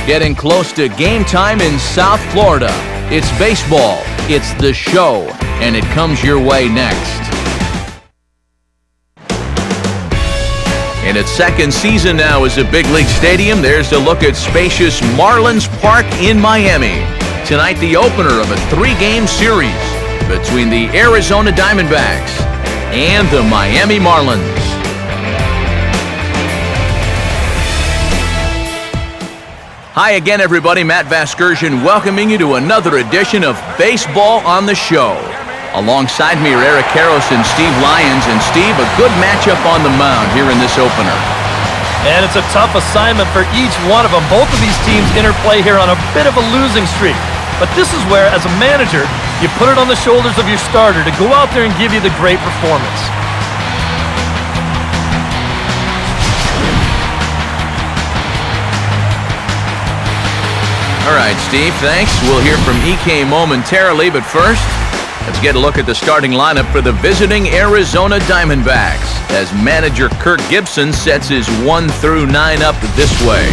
Getting close to game time in South Florida. It's baseball, it's the show, and it comes your way next. In its second season now as a big league stadium, there's a look at spacious Marlins Park in Miami. Tonight, the opener of a 3-game series between the Arizona Diamondbacks and the Miami Marlins. Hi again, everybody. Matt Vasgersian welcoming you to another edition of Baseball on the Show. Alongside me are Eric Karros and Steve Lyons. And Steve, a good matchup on the mound here in this opener. And it's a tough assignment for each one of them. Both of these teams interplay here on a bit of a losing streak. But this is where, as a manager, you put it on the shoulders of your starter to go out there and give you the great performance. All right, Steve, thanks. We'll hear from EK momentarily, but first, let's get a look at the starting lineup for the visiting Arizona Diamondbacks as manager Kirk Gibson sets his 1-9 up this way.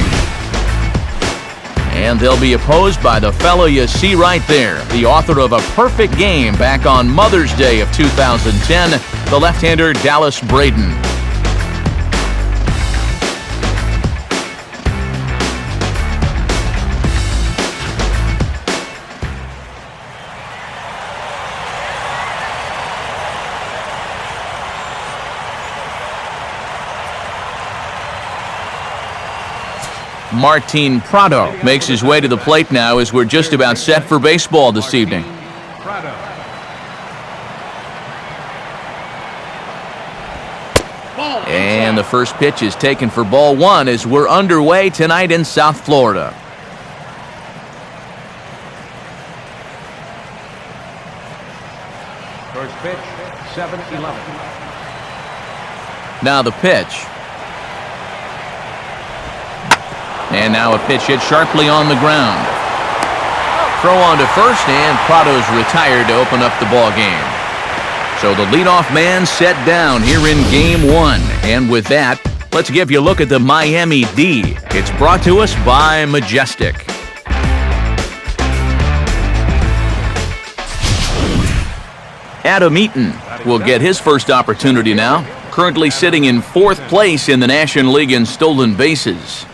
And they'll be opposed by the fellow you see right there, the author of a perfect game back on Mother's Day of 2010, the left-hander Dallas Braden. Martin Prado makes his way to the plate now as we're just about set for baseball this evening. And the first pitch is taken for ball one as we're underway tonight in South Florida. First pitch, 7-11. Now the pitch. And now a pitch hit sharply on the ground. Throw on to first, and Prado's retired to open up the ball game. So the leadoff man set down here in Game 1. And with that, let's give you a look at the Miami D. It's brought to us by Majestic. Adam Eaton will get his first opportunity now, currently sitting in 4th place in the National League in stolen bases.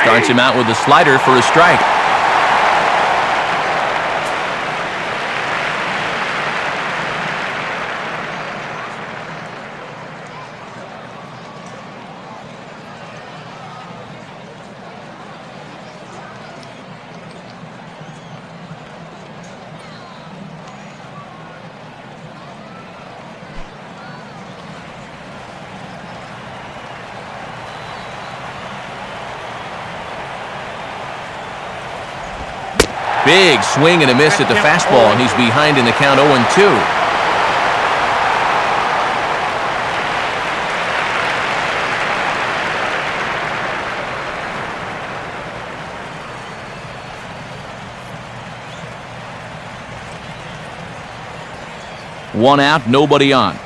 Starts him out with a slider for a strike. Big swing and a miss at the fastball, and he's behind in the count 0-2. One out, nobody on.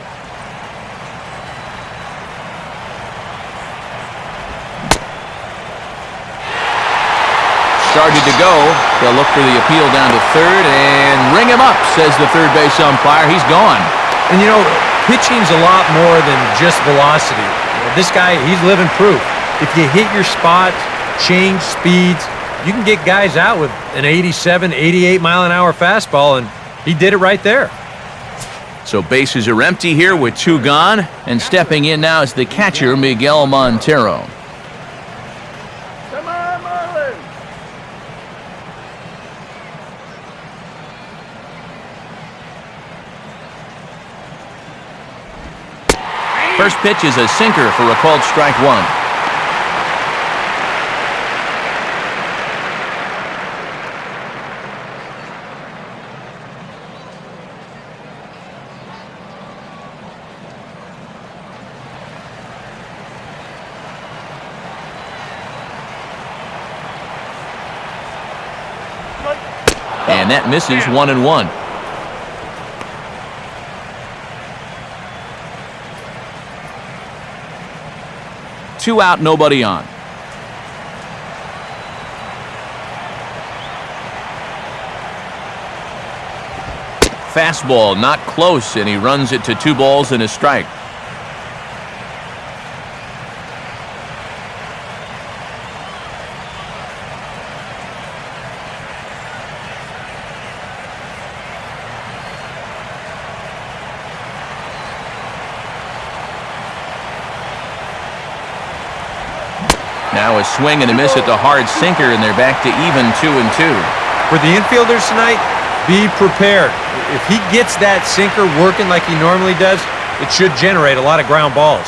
Started to go. They'll look for the appeal down to third and ring him up, says the third base umpire. He's gone. And you know, pitching's a lot more than just velocity. This guy, he's living proof. If you hit your spot, change speeds, you can get guys out with an 87, 88 mile an hour fastball, and he did it right there. So bases are empty here with 2 gone, and stepping in now is the catcher, Miguel Montero. First pitch is a sinker for a called strike 1. And that misses 1-1. Two out, nobody on. Fastball not close, and he runs it to 2 balls and a strike. Now a swing and a miss at the hard sinker, and they're back to even 2-2. For the infielders tonight, be prepared. If he gets that sinker working like he normally does, it should generate a lot of ground balls.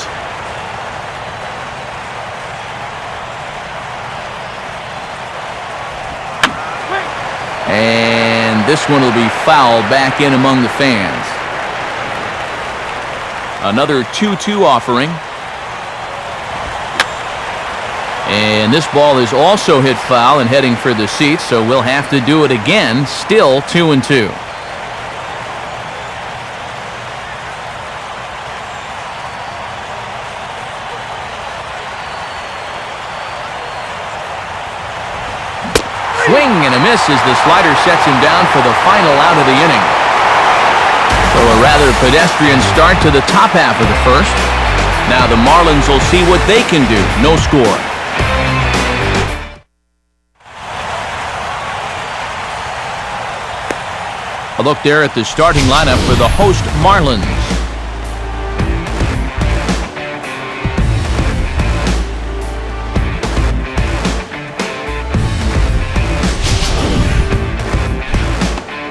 And this one will be fouled back in among the fans. Another 2-2 offering. And this ball is also hit foul and heading for the seats, so we'll have to do it again. Still 2-2. Swing and a miss as the slider sets him down for the final out of the inning. So a rather pedestrian start to the top half of the first. Now the Marlins will see what they can do. No score. A look there at the starting lineup for the host Marlins.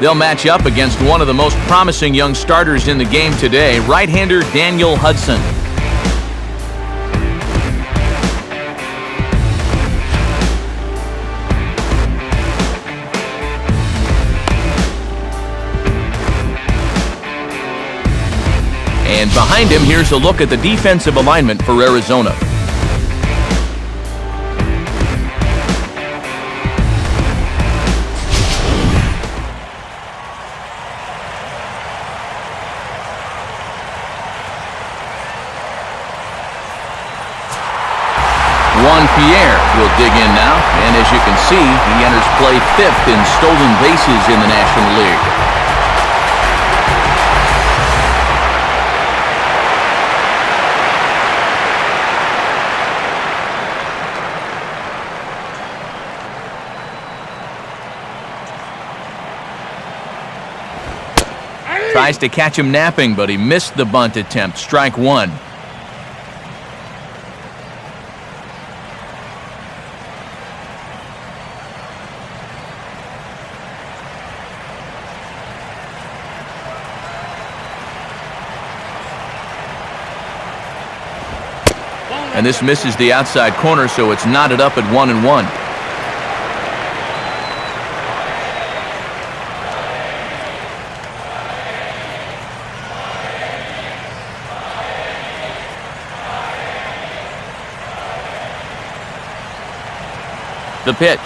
They'll match up against one of the most promising young starters in the game today, right-hander Daniel Hudson. And behind him, here's a look at the defensive alignment for Arizona. Juan Pierre will dig in now, and as you can see, he enters play 5th in stolen bases in the National League. Tries to catch him napping, but he missed the bunt attempt. Strike 1. And this misses the outside corner, so it's knotted up at 1-1. The pitch.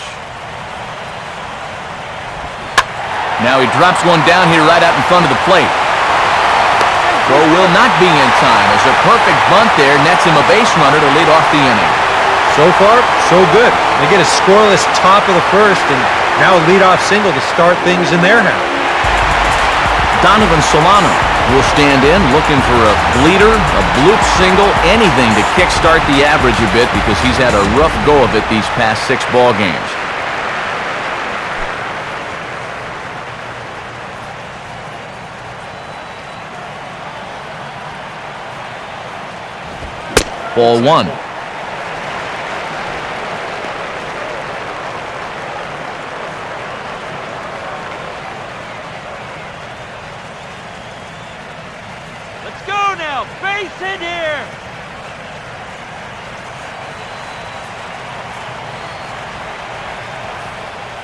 Now he drops one down here right out in front of the plate. Throw will not be in time as a perfect bunt there nets him a base runner to lead off the inning. So far, so good. They get a scoreless top of the first, and now a leadoff single to start things in their half. Donovan Solano will stand in looking for a bleeder, a bloop single, anything to kickstart the average a bit because he's had a rough go of it these past 6 ball games. Ball 1.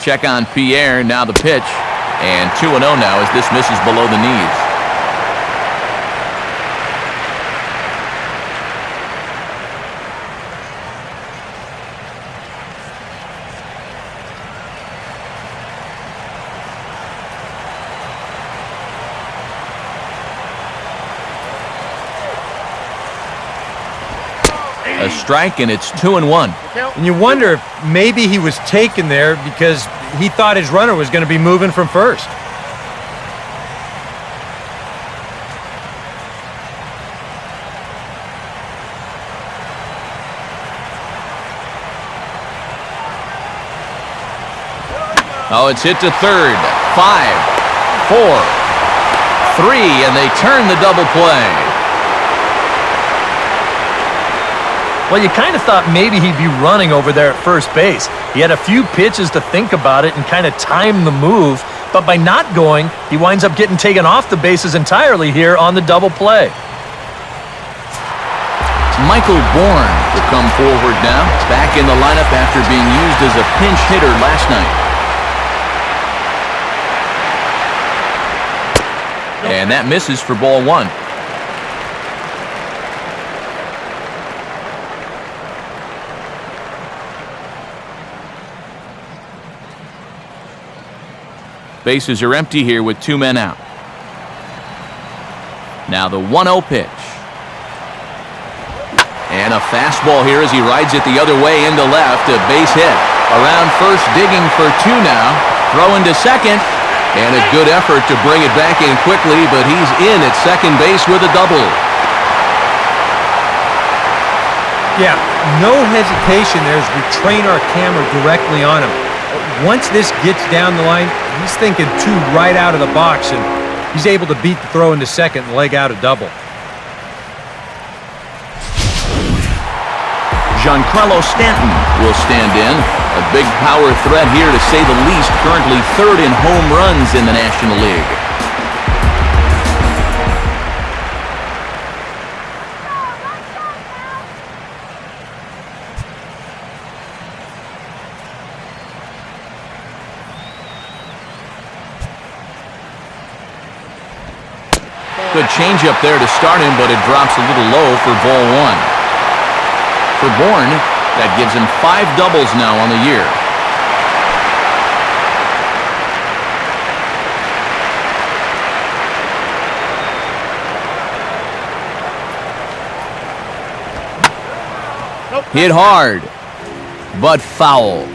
Check on Pierre, now the pitch, and 2-0 now as this misses below the knees. strike, and it's 2-1. And you wonder if maybe he was taken there because he thought his runner was going to be moving from first. Oh, it's hit to third. 5, 4, 3, and they turn the double play. Well, you kind of thought maybe he'd be running over there at first base. He had a few pitches to think about it and kind of time the move, but by not going, he winds up getting taken off the bases entirely here on the double play. Michael Bourne will come forward now, back in the lineup after being used as a pinch hitter last night. And that misses for ball 1. Bases are empty here with 2 men out. Now the 1-0 pitch. And a fastball here as he rides it the other way into left. A base hit. Around first, digging for 2 now. Throwing to second. And a good effort to bring it back in quickly, but he's in at second base with a double. Yeah, no hesitation there as we train our camera directly on him. Once this gets down the line, he's thinking 2 right out of the box, and he's able to beat the throw into second and leg out a double. Giancarlo Stanton will stand in. A big power threat here, to say the least. Currently 3rd in home runs in the National League. Good changeup there to start him, but it drops a little low for ball 1. For Bourne, that gives him 5 doubles now on the year. Hit hard, but foul.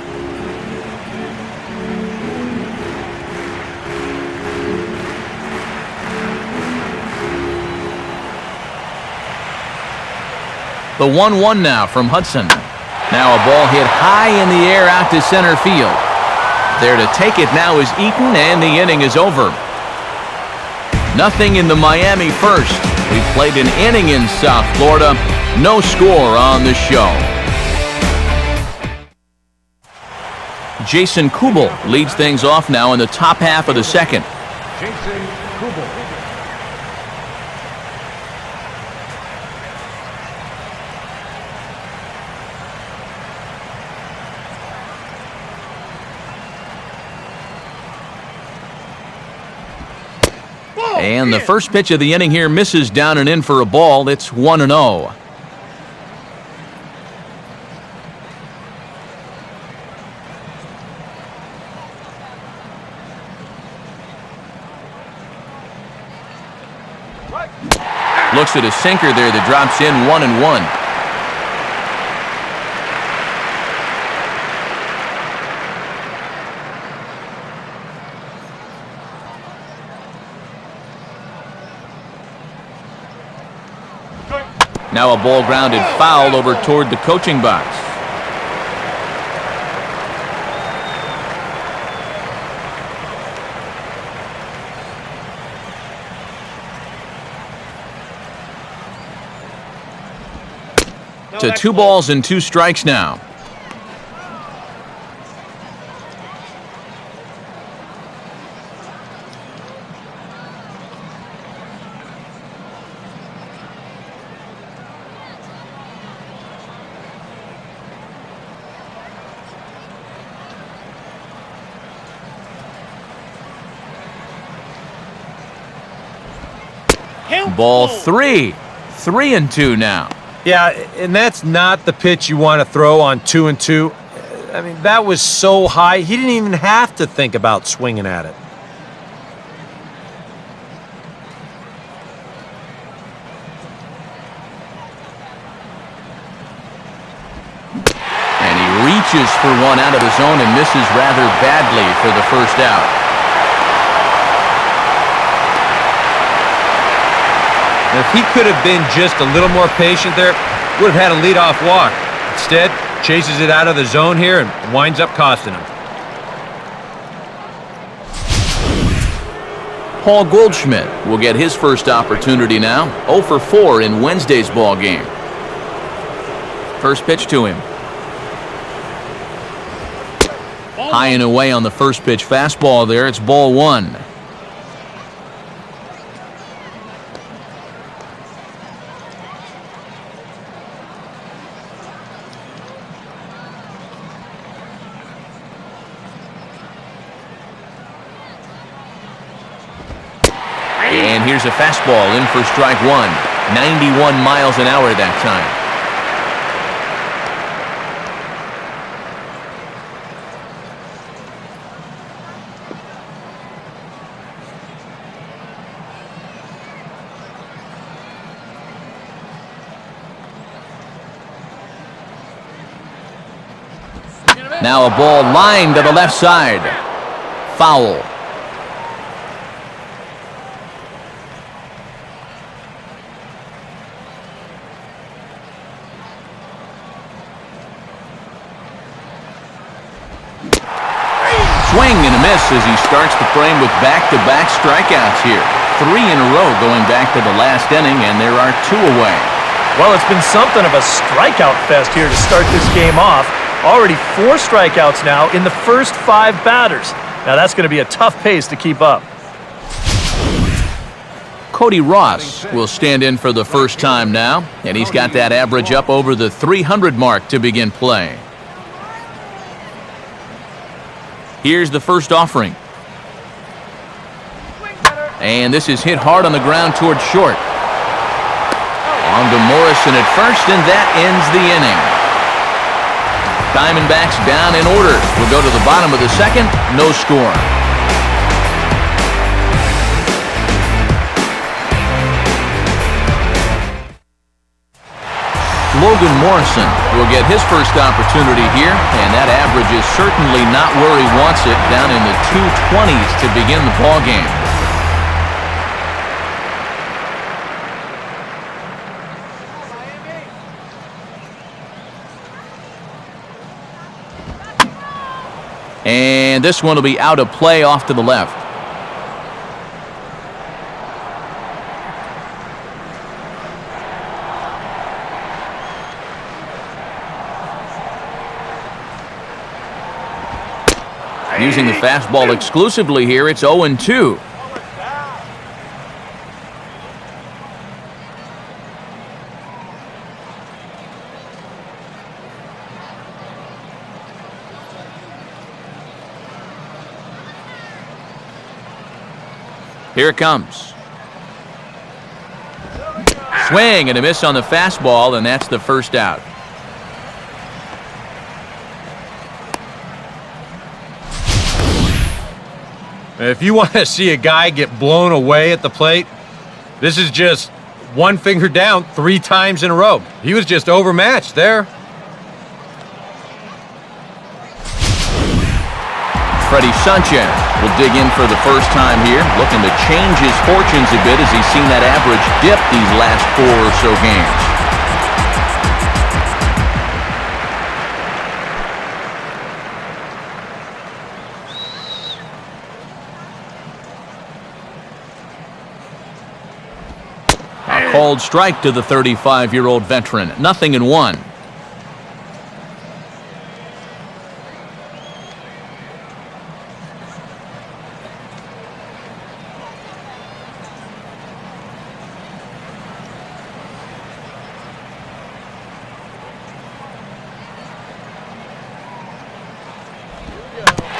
The 1-1 now from Hudson. Now a ball hit high in the air out to center field. There to take it now is Eaton, and the inning is over. Nothing in the Miami first. We played an inning in South Florida. No score on the show. Jason Kubel leads things off now in the top half of the second. Jason Kubel. And the first pitch of the inning here misses down and in for a ball. It's 1-0. Looks at a sinker there that drops in 1-1. Now a ball grounded foul over toward the coaching box. To 2 balls and 2 strikes now. Ball 3. 3-2 now. Yeah, and that's not the pitch you want to throw on 2-2. I mean, that was so high, he didn't even have to think about swinging at it. reaches for one out of the zone and misses rather badly for the first out. If he could have been just a little more patient there, would have had a leadoff walk. Instead, chases it out of the zone here and winds up costing him. Paul Goldschmidt will get his first opportunity now. 0 for 4 in Wednesday's ball game. First pitch to him. High and away on the first pitch fastball there. It's ball 1. And here's a fastball in for strike 1. 91 miles an hour that time. Now a ball lined to the left side. Foul. Swing and a miss as he starts the frame with back-to-back strikeouts here. 3 in a row going back to the last inning, and there are 2 away. Well, it's been something of a strikeout fest here to start this game off. Already 4 strikeouts now in the first 5 batters. Now that's going to be a tough pace to keep up. Cody Ross will stand in for the first time now, and he's got that average up over the 300 mark to begin play. Here's the first offering. And this is hit hard on the ground towards short. On to Morrison at first, and that ends the inning. Diamondbacks down in order. We'll go to the bottom of the second. No score. Logan Morrison will get his first opportunity here, and that average is certainly not where he wants it, down in the 220s to begin the ball game. And this one will be out of play off to the left. Using the fastball exclusively here, it's 0-2. Here it comes. Swing and a miss on the fastball, and that's the first out. If you want to see a guy get blown away at the plate, this is just one finger down 3 times in a row. He was just overmatched there. Freddie Sanchez will dig in for the first time here, looking to change his fortunes a bit as he's seen that average dip these last 4 or so games. A called strike to the 35-year-old veteran. 0-1.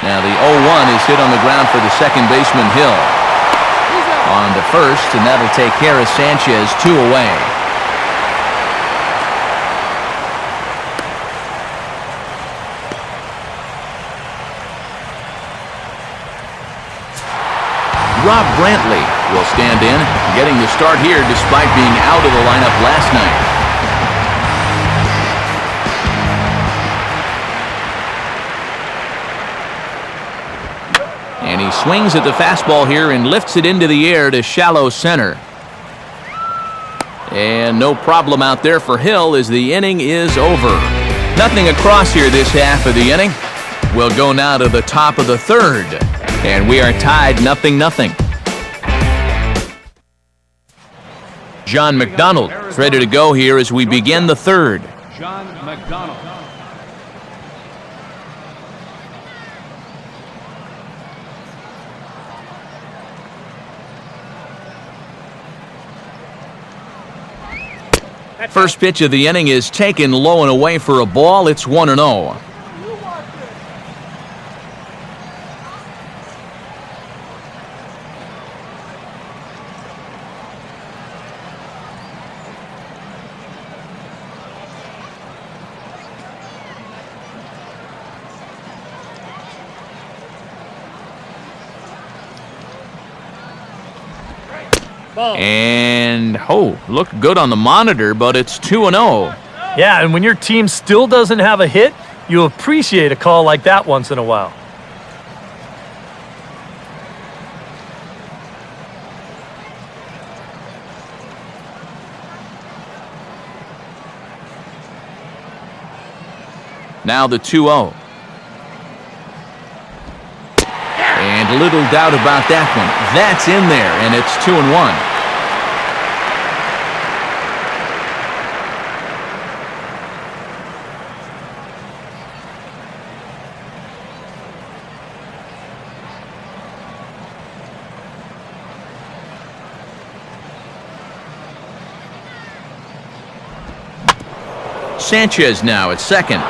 Now the 0-1 is hit on the ground for the second baseman, Hill. On to first, and that'll take care of Sanchez. 2 away. Rob Brantley will stand in, getting the start here despite being out of the lineup last night. And he swings at the fastball here and lifts it into the air to shallow center. And no problem out there for Hill as the inning is over. Nothing across here this half of the inning. We'll go now to the top of the third. And we are tied 0-0. John McDonald is ready to go here as we begin the third. John McDonald. First pitch of the inning is taken low and away for a ball. It's 1-0. And, looked good on the monitor, but it's 2-0. Yeah, and when your team still doesn't have a hit, you appreciate a call like that once in a while. Now the 2-0. And little doubt about that one. That's in there, and it's 2-1. Sanchez now at second.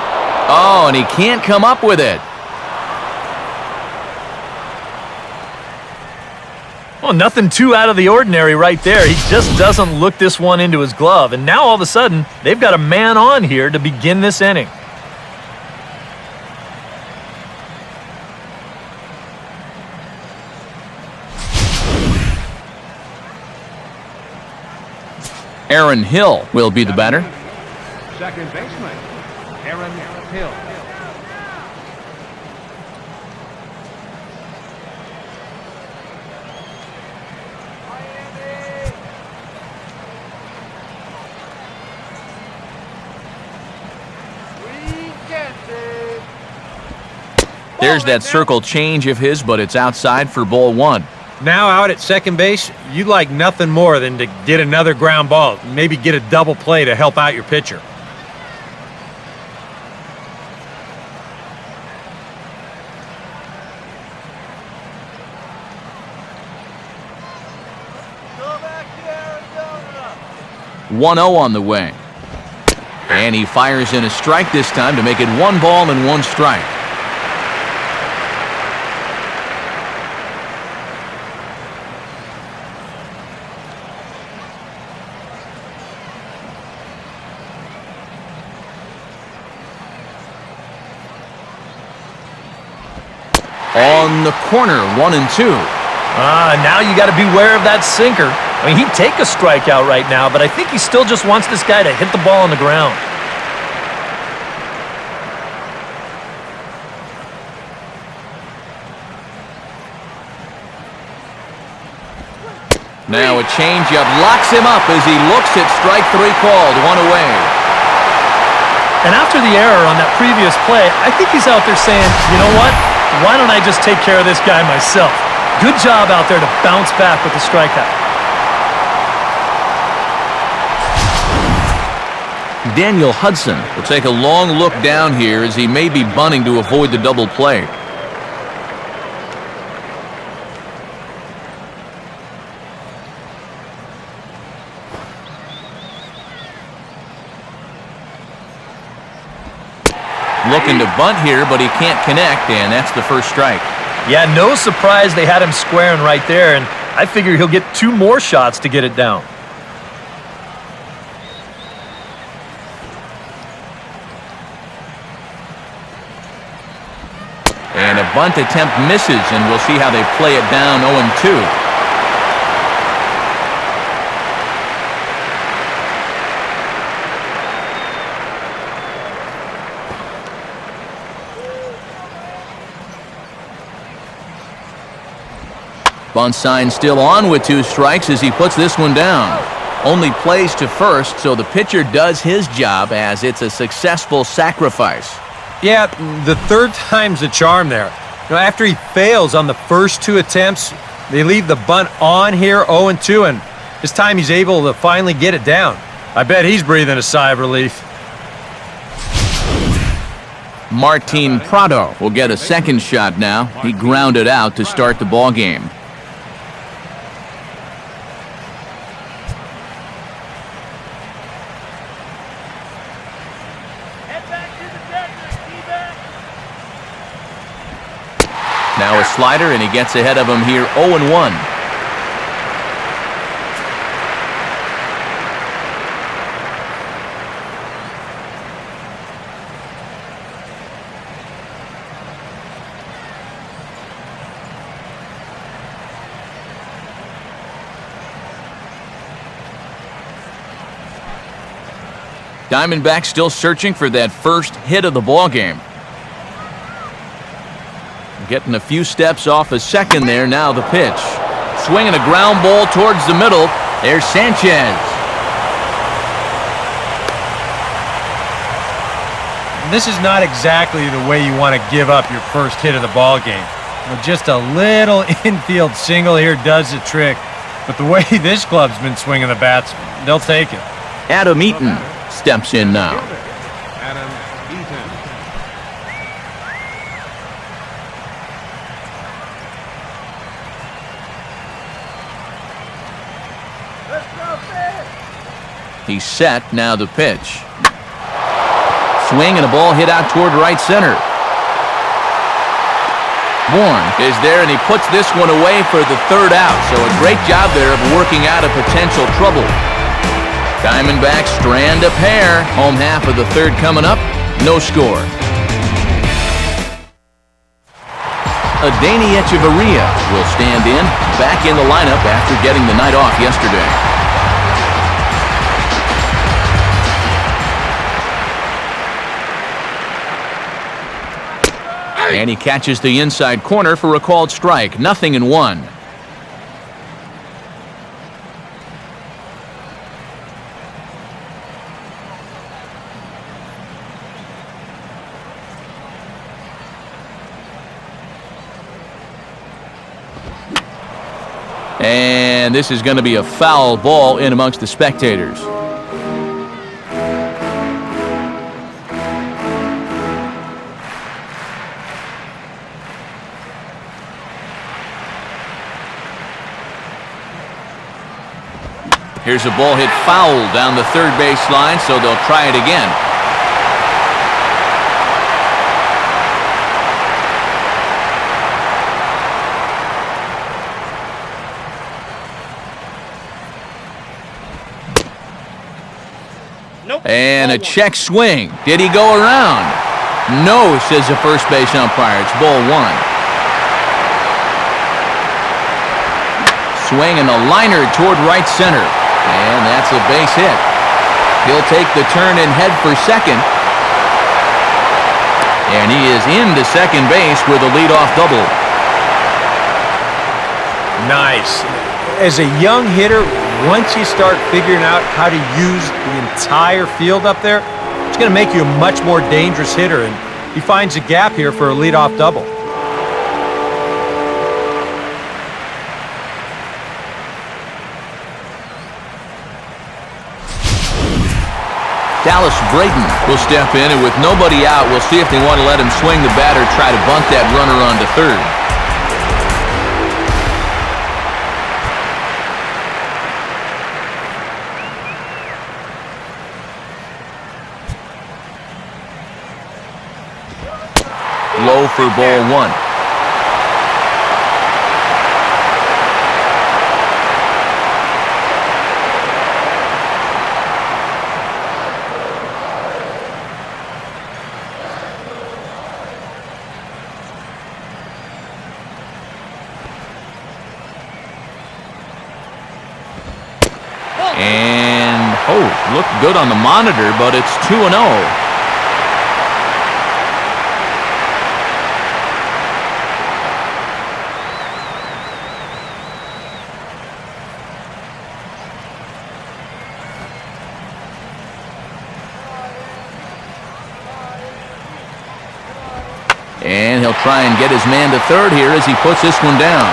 Oh, and he can't come up with it. Well, nothing too out of the ordinary right there. He just doesn't look this one into his glove. And now all of a sudden, they've got a man on here to begin this inning. Aaron Hill will be the batter. Second baseman, Aaron Hill. There's that circle change of his, but it's outside for ball one. Now out at second base, you'd like nothing more than to get another ground ball, maybe get a double play to help out your pitcher. Go back to Arizona. 1-0 on the way. And he fires in a strike this time to make it 1 ball and 1 strike. On the corner, 1-2. Now you got to beware of that sinker. I mean, he'd take a strikeout right now, but I think he still just wants this guy to hit the ball on the ground. Now a changeup locks him up as he looks at strike 3 called, 1 away. And after the error on that previous play, I think he's out there saying, you know what? Why don't I just take care of this guy myself? Good job out there to bounce back with the strikeout. Daniel Hudson will take a long look down here as he may be bunting to avoid the double play. Looking to bunt here, but he can't connect, and that's the first strike. Yeah, no surprise they had him squaring right there, and I figure he'll get 2 more shots to get it down. And a bunt attempt misses, and we'll see how they play it down 0-2. Bunt sign still on with 2 strikes as he puts this one down. Only plays to first, so the pitcher does his job as it's a successful sacrifice. Yeah, the third time's the charm there. After he fails on the first 2 attempts, they leave the bunt on here 0-2, and this time he's able to finally get it down. I bet he's breathing a sigh of relief. Martin Prado will get a second shot now. He grounded out to start the ball game. Head back to the desert, D-back. Now a slider, and he gets ahead of him here 0-1. Diamondbacks still searching for that first hit of the ball game. Getting a few steps off a second there. Now the pitch. Swinging a ground ball towards the middle. There's Sanchez. This is not exactly the way you want to give up your first hit of the ball game. Just a little infield single here does the trick. But the way this club's been swinging the bats, they'll take it. Adam Eaton steps in now. Adam Eaton. Let's go, fish. He's set. Now the pitch. Swing and a ball hit out toward right center. Bourne is there, and he puts this one away for the third out. So a great job there of working out a potential trouble. Diamondbacks strand a pair. Home half of the third coming up. No score. Adeiny Echeverria will stand in, back in the lineup after getting the night off yesterday. And he catches the inside corner for a called strike. 0-1. And this is going to be a foul ball in amongst the spectators. Here's a ball hit foul down the third base line, so they'll try it again. And a check swing. Did he go around? No, says the first base umpire. It's ball 1. Swing and a liner toward right center. And that's a base hit. He'll take the turn and head for second. And he is into second base with a leadoff double. Nice. As a young hitter, once you start figuring out how to use the entire field up there, it's going to make you a much more dangerous hitter, and he finds a gap here for a leadoff double. Dallas Braden will step in, and with nobody out, we'll see if they want to let him swing the bat or try to bunt that runner onto third. Low for ball 1. And, looked good on the monitor, but it's 2-0. And he'll try and get his man to third here as he puts this one down.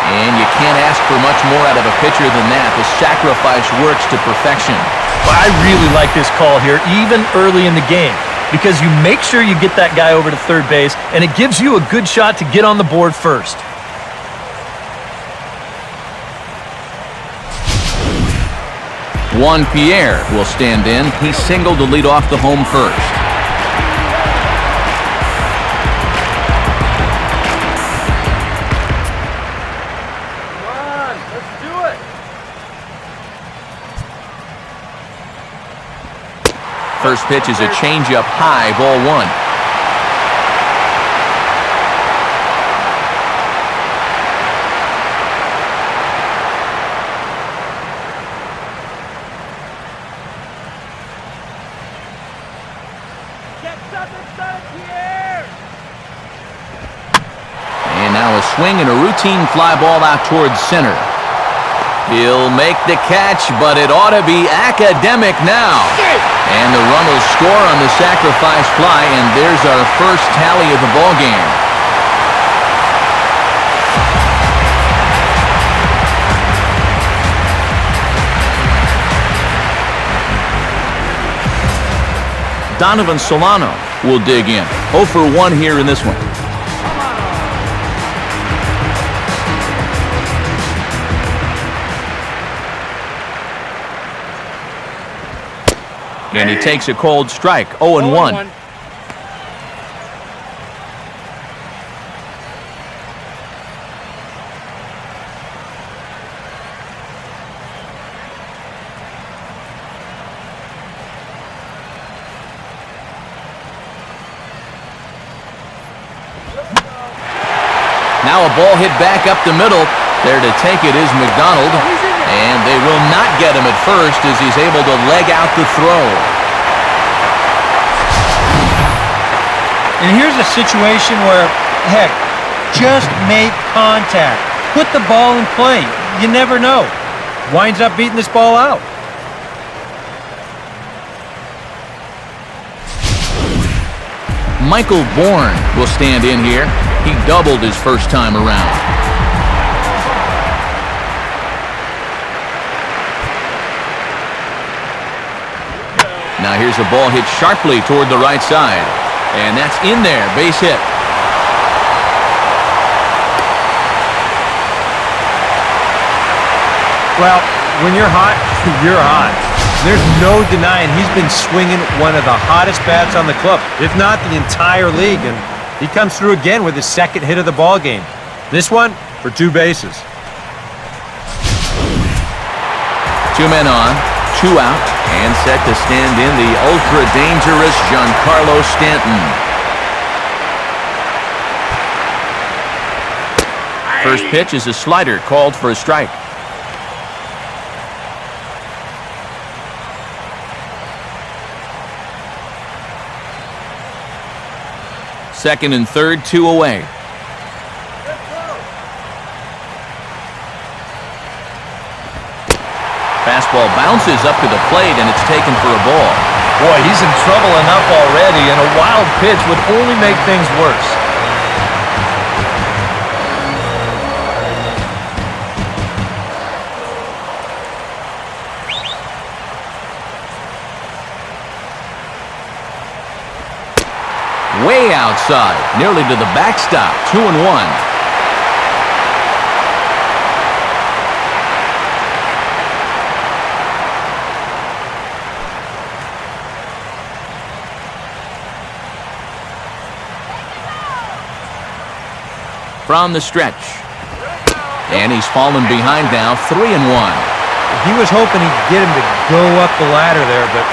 And you can't ask for much more out of a pitcher than that. The sacrifice works to perfection. Well, I really like this call here, even early in the game, because you make sure you get that guy over to third base, and it gives you a good shot to get on the board first. Juan Pierre will stand in. He singled to lead off the home first. First pitch is a changeup high, ball one. Get something done here! And now a swing and a routine fly ball out towards center. He'll make the catch, but it ought to be academic now. And the run will score on the sacrifice fly, and there's our first tally of the ball game. Donovan Solano will dig in. 0 for 1 here in this one. And he takes a cold strike, 0-1. Now a ball hit back up the middle. There to take it is McDonald. And they will not get him at first as he's able to leg out the throw. And here's a situation where, heck, just make contact. Put the ball in play. You never know. Winds up beating this ball out. Michael Bourne will stand in here. He doubled his first time around. Now here's a ball hit sharply toward the right side. And that's in there, base hit. Well, when you're hot, you're hot. There's no denying he's been swinging one of the hottest bats on the club, if not the entire league, and he comes through again with his second hit of the ball game. This one for 2 bases. 2 men on, 2 out, and set to stand in the ultra-dangerous Giancarlo Stanton. First pitch is a slider called for a strike. Second and third, 2 away. Fastball bounces up to the plate, and it's taken for a ball. Boy, he's in trouble enough already, and a wild pitch would only make things worse. Way outside, nearly to the backstop, 2-1. From the stretch. And he's fallen behind now, 3-1. He was hoping he'd get him to go up the ladder there, but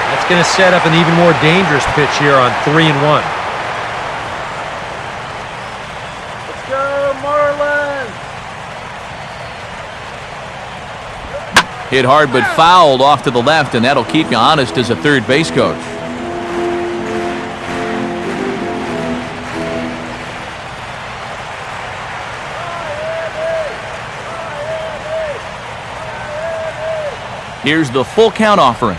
that's going to set up an even more dangerous pitch here on 3-1. Let's go, Marlins! Hit hard but fouled off to the left, and that'll keep you honest as a third base coach. Here's the full count offering.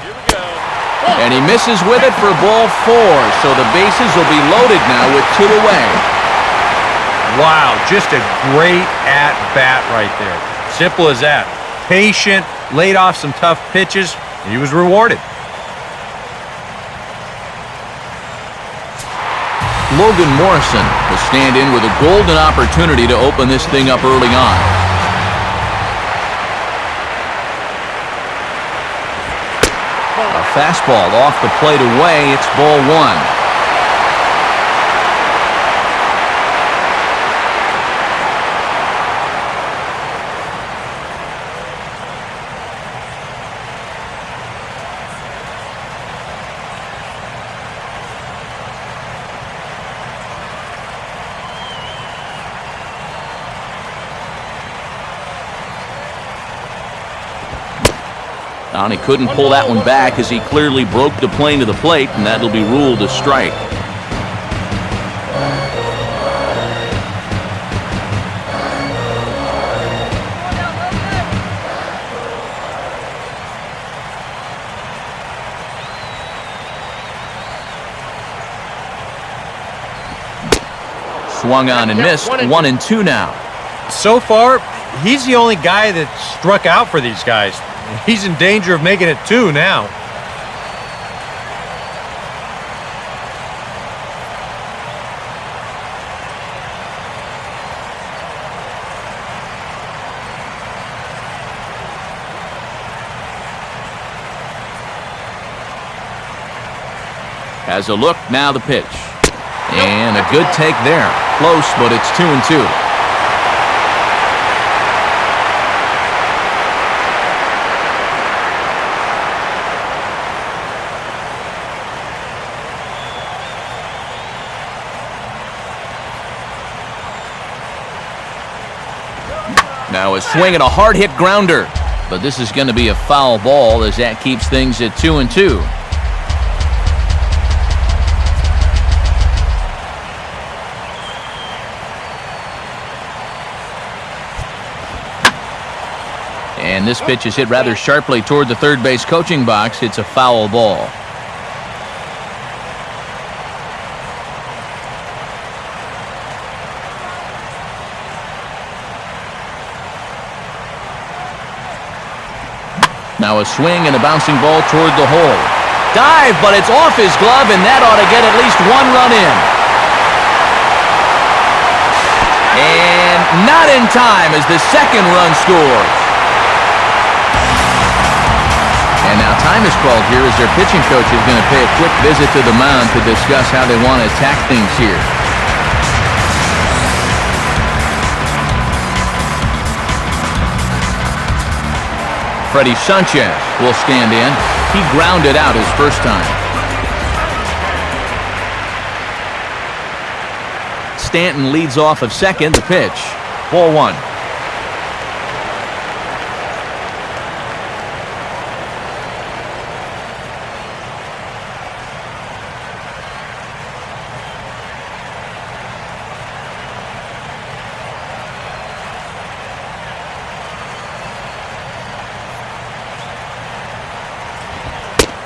And he misses with it for ball 4, so the bases will be loaded now with 2 away. Wow, just a great at-bat right there. Simple as that. Patient, laid off some tough pitches, and he was rewarded. Logan Morrison will stand in with a golden opportunity to open this thing up early on. A fastball off the plate away. It's ball 1. He couldn't pull that one back as he clearly broke the plane to the plate, and that'll be ruled a strike. Swung on and missed. 1-2 now. So far, he's the only guy that struck out for these guys. He's in danger of making it 2 now. Has a look, now the pitch. And a good take there. Close, but it's 2-2. Now a swing and a hard-hit grounder. But this is going to be a foul ball as that keeps things at 2-2. And this pitch is hit rather sharply toward the third base coaching box. It's a foul ball. Now a swing and a bouncing ball toward the hole. Dive, but it's off his glove, and that ought to get at least 1 run in. And not in time as the second run scores. And now time is called here as their pitching coach is going to pay a quick visit to the mound to discuss how they want to attack things here. Freddie Sanchez will stand in. He grounded out his first time. Stanton leads off of second. The pitch. Ball 1.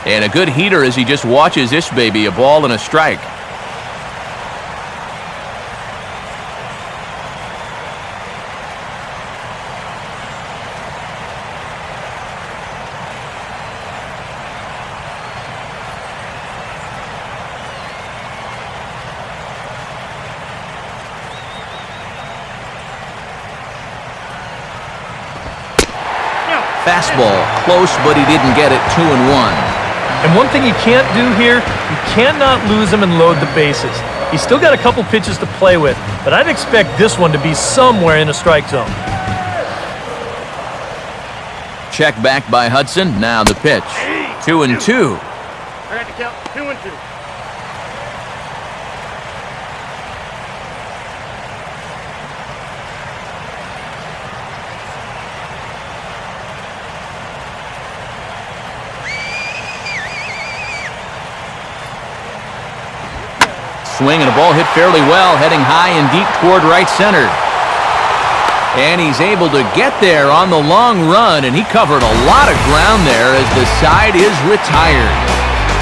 And a good heater as he just watches this baby, a ball and a strike. Fastball, close, but he didn't get it. 2-1. And one thing you can't do here, you cannot lose him and load the bases. He's still got a couple pitches to play with, but I'd expect this one to be somewhere in a strike zone. Check back by Hudson. Now the pitch. 2-2. I got to count 2-2. Swing and a ball hit fairly well, heading high and deep toward right center. And he's able to get there on the long run, and he covered a lot of ground there as the side is retired.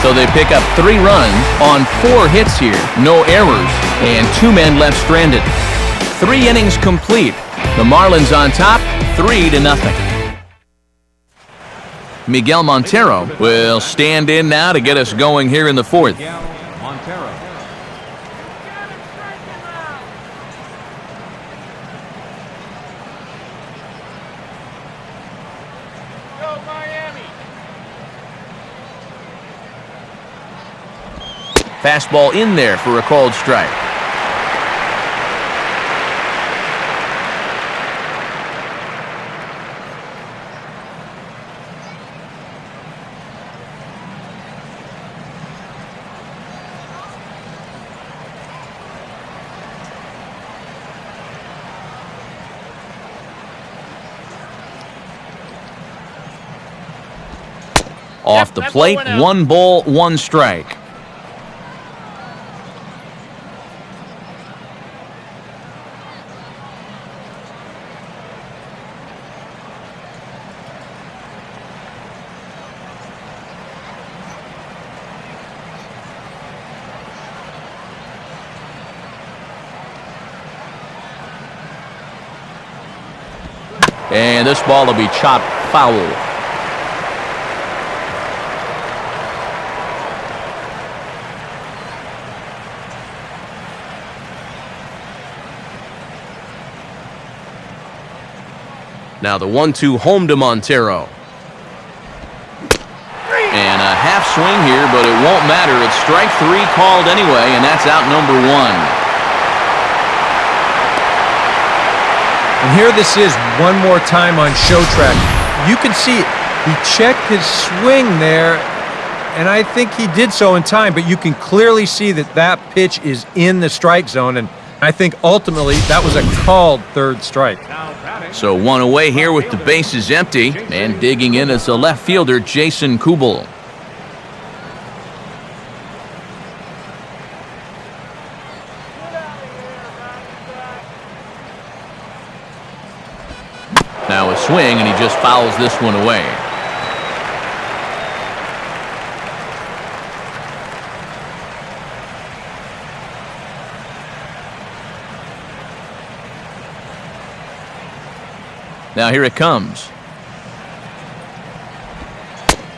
So they pick up 3 runs on 4 hits here, no errors, and 2 men left stranded. 3 innings complete. The Marlins on top, 3-0. Miguel Montero will stand in now to get us going here in the 4th. Miguel Montero. Go Miami. Fastball in there for a called strike. Off the plate, 1 ball, 1 strike. And this ball will be chopped foul. Now the 1-2 home to Montero. And a half swing here, but it won't matter. It's strike 3 called anyway, and that's out number 1. And here this is one more time on show track. You can see he checked his swing there, and I think he did so in time, but you can clearly see that that pitch is in the strike zone, and I think ultimately that was a called 3rd strike. So 1 away here with the bases empty, and digging in is the left fielder, Jason Kubel. Now a swing, and he just fouls this one away. Now here it comes.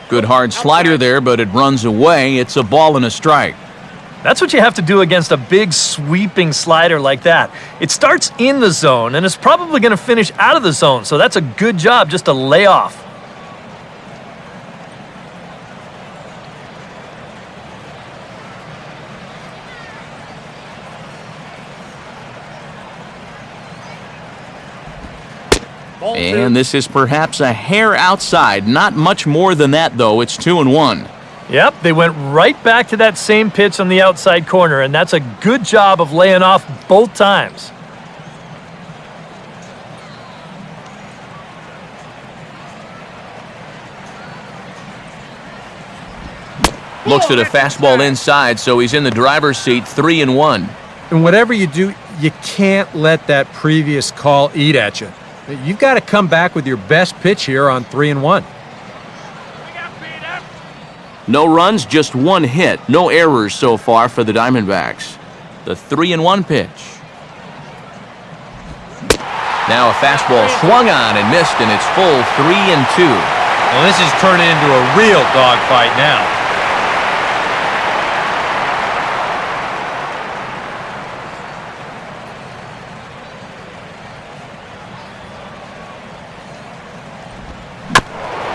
Good hard slider there, but it runs away. It's a ball and a strike. That's what you have to do against a big sweeping slider like that. It starts in the zone, and it's probably going to finish out of the zone, so that's a good job just to lay off. And this is perhaps a hair outside. Not much more than that, though. It's 2-1. Yep, they went right back to that same pitch on the outside corner, and that's a good job of laying off both times. Looks at a fastball inside, so he's in the driver's seat, 3-1. And whatever you do, you can't let that previous call eat at you. You've got to come back with your best pitch here on 3-1. No runs, just 1 hit. No errors so far for the Diamondbacks. The 3-1 pitch. Now a fastball swung on and missed, and it's full 3-2. Well, this is turning into a real dogfight now.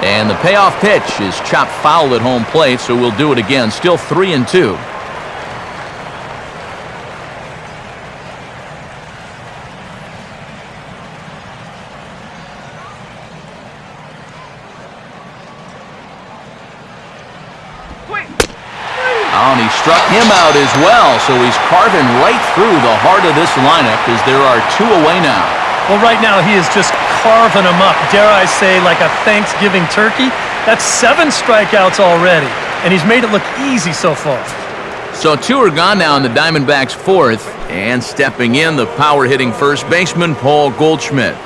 And the payoff pitch is chopped foul at home plate, so we'll do it again. Still 3-2. Oh, and he struck him out as well, so he's carving right through the heart of this lineup as there are 2 away now. Well, right now he is just carving them up, dare I say, like a Thanksgiving turkey. That's 7 strikeouts already, and he's made it look easy so far. So 2 are gone now in the Diamondbacks' 4th, and stepping in, the power-hitting first baseman, Paul Goldschmidt.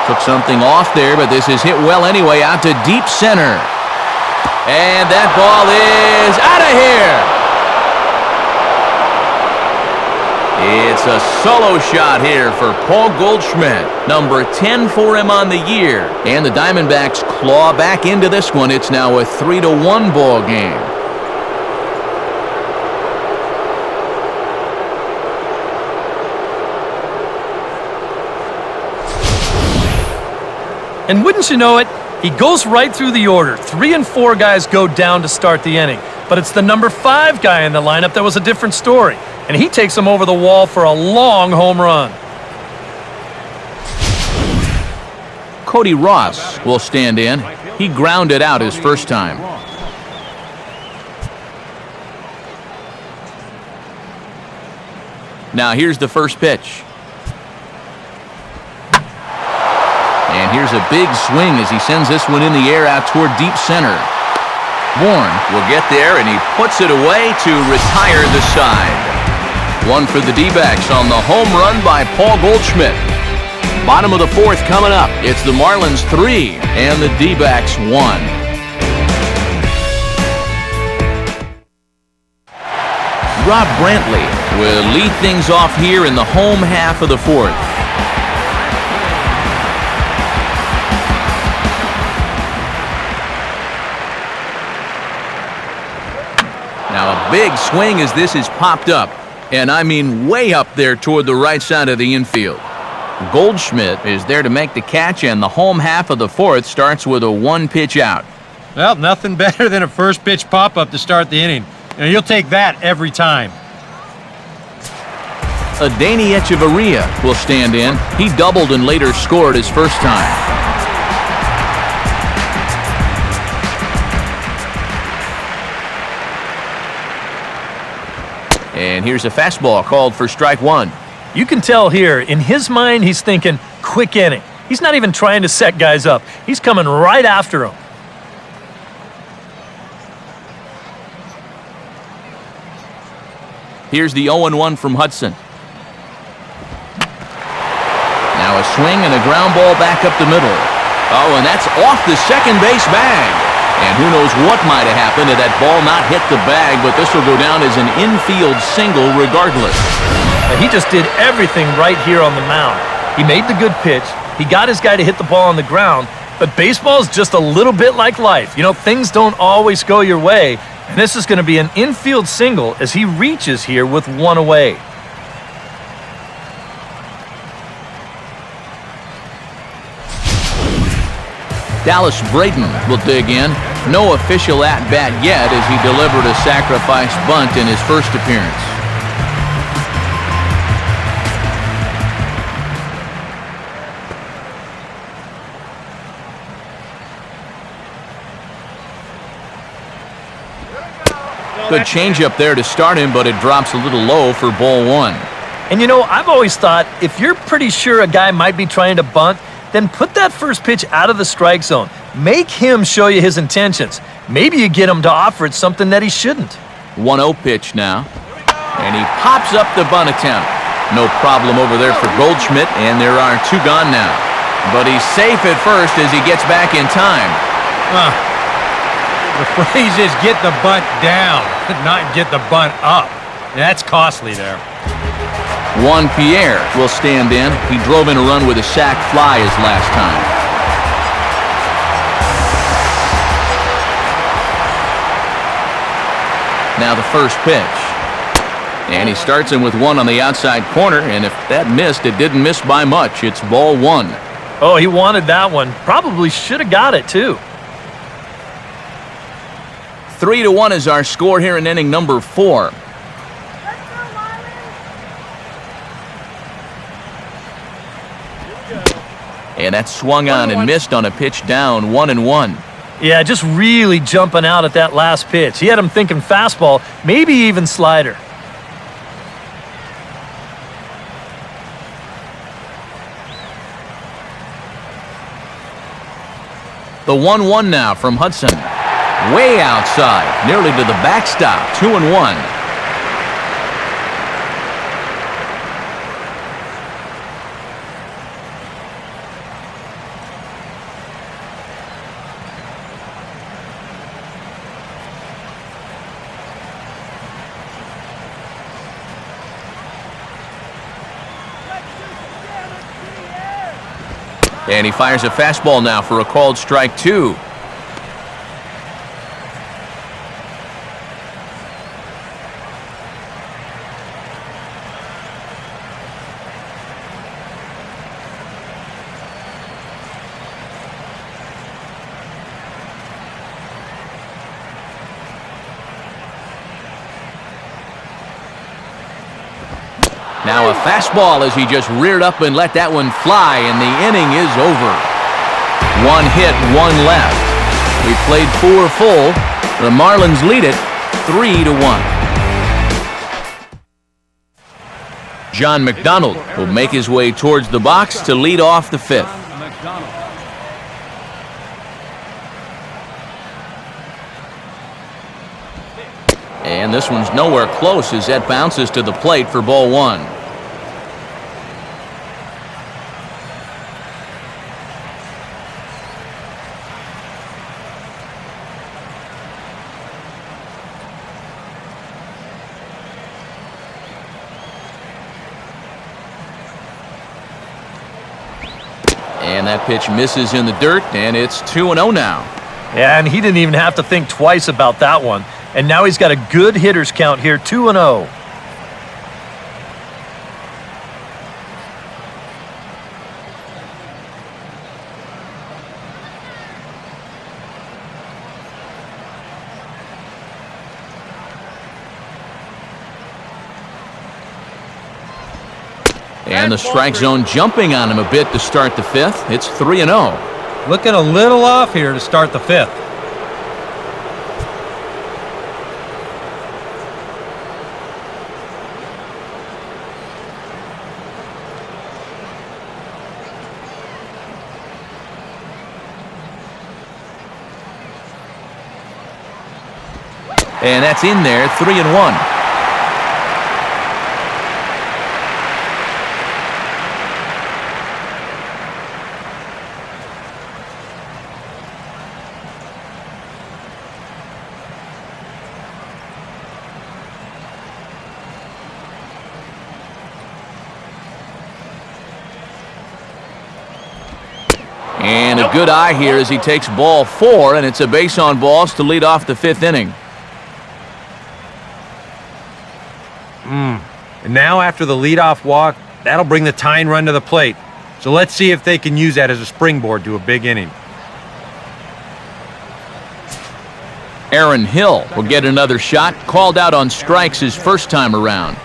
Took something off there, but this is hit well anyway, out to deep center. And that ball is out of here. It's a solo shot here for Paul Goldschmidt. Number 10 for him on the year. And the Diamondbacks claw back into this one. It's now a 3-1 ball game. And wouldn't you know it, he goes right through the order. 3 and 4 guys go down to start the inning. But it's the number 5 guy in the lineup that was a different story. And he takes him over the wall for a long home run. Cody Ross will stand in. He grounded out his first time. Now here's the first pitch. And here's a big swing as he sends this one in the air out toward deep center. Bourne will get there, and he puts it away to retire the side. One for the D-backs on the home run by Paul Goldschmidt. Bottom of the fourth coming up. It's the Marlins 3 and the D-backs 1. Rob Brantley will lead things off here in the home half of the fourth. Now a big swing as this is popped up. And I mean way up there toward the right side of the infield. Goldschmidt is there to make the catch, and the home half of the fourth starts with a 1-pitch out. Well, nothing better than a first pitch pop-up to start the inning. You'll take that every time. Adeiny Echeverria will stand in. He doubled and later scored his first time. And here's a fastball called for strike 1. You can tell here, in his mind, he's thinking, quick inning. He's not even trying to set guys up. He's coming right after them. Here's the 0-1 from Hudson. Now a swing and a ground ball back up the middle. Oh, and that's off the second base bag. And who knows what might have happened had that ball not hit the bag, but this will go down as an infield single regardless. He just did everything right here on the mound. He made the good pitch. He got his guy to hit the ball on the ground. But baseball's just a little bit like life. You know, things don't always go your way. And this is going to be an infield single as he reaches here with 1 away. Dallas Braden will dig in. No official at-bat yet as he delivered a sacrifice bunt in his first appearance. Good changeup there to start him, but it drops a little low for ball 1. And you know, I've always thought if you're pretty sure a guy might be trying to bunt, then put that first pitch out of the strike zone. Make him show you his intentions. Maybe you get him to offer it something that he shouldn't. 1-0 pitch now. And he pops up the bunt attempt. No problem over there for Goldschmidt, and there are 2 gone now. But he's safe at first as he gets back in time. The phrase is get the bunt down, not get the bunt up. That's costly there. Juan Pierre will stand in. He drove in a run with a sac fly his last time. Now the first pitch. And he starts him with 1 on the outside corner, and if that missed, it didn't miss by much. It's ball 1. Oh, he wanted that one. Probably should have got it, too. 3-1 is our score here in inning number 4. And that swung on and missed on a pitch down, 1-1. Yeah, just really jumping out at that last pitch. He had him thinking fastball, maybe even slider. The 1-1 now from Hudson. Way outside, nearly to the backstop, 2-1. And he fires a fastball now for a called strike 2. Now a fastball as he just reared up and let that one fly, and the inning is over. 1 hit, 1 left. We played 4 full. The Marlins lead it 3-1. John McDonald will make his way towards the box to lead off the 5th. And this one's nowhere close as that bounces to the plate for ball 1. And that pitch misses in the dirt, and it's 2-0 now. Yeah, and he didn't even have to think twice about that one. And now he's got a good hitters count here, 2-0. And the strike zone jumping on him a bit to start the 5th. It's 3-0. Looking a little off here to start the 5th. And that's in there, 3-1. And a good eye here as he takes ball 4, and it's a base on balls to lead off the 5th inning. And now after the leadoff walk, that'll bring the tying run to the plate. So let's see if they can use that as a springboard to a big inning. Aaron Hill will get another shot, called out on strikes his first time around.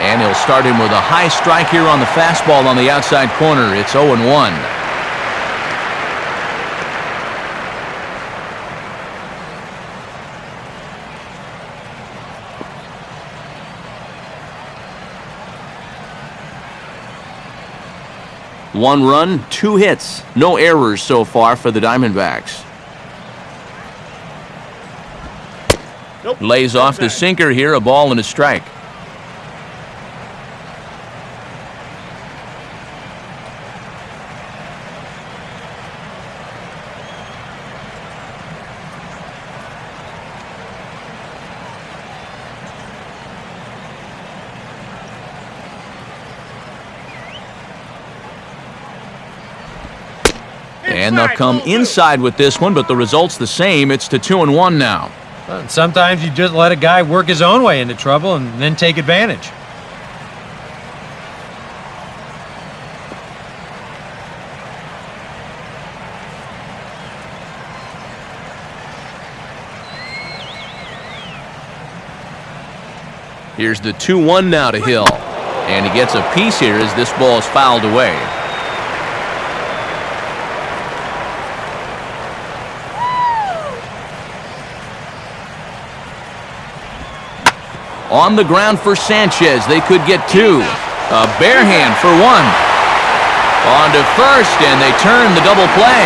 And he'll start him with a high strike here on the fastball on the outside corner. It's 0-1. One run, 2 hits. No errors so far for the Diamondbacks. Lays off the sinker here, a ball and a strike. And they'll come inside with this one, but the result's the same. It's to 2-1 now. And sometimes you just let a guy work his own way into trouble and then take advantage. Here's the 2-1 now to Hill. And he gets a piece here as this ball is fouled away. On the ground for Sanchez. They could get 2. A bare hand for 1. On to first, and they turn the double play.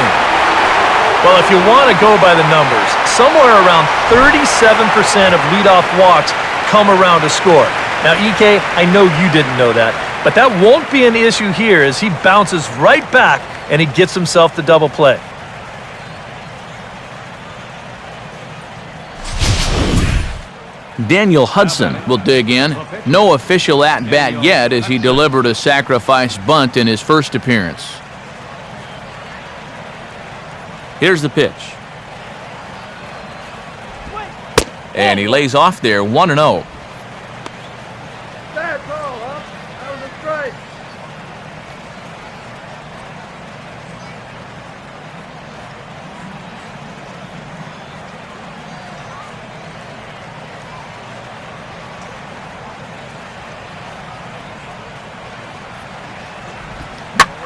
Well, if you want to go by the numbers, somewhere around 37% of leadoff walks come around to score. Now, EK, I know you didn't know that, But that won't be an issue here as he bounces right back and he gets himself the double play. Daniel Hudson will dig in. No official at-bat yet as he delivered a sacrifice bunt in his first appearance. Here's the pitch. And he lays off there, 1-0. That's all, huh? That was a strike.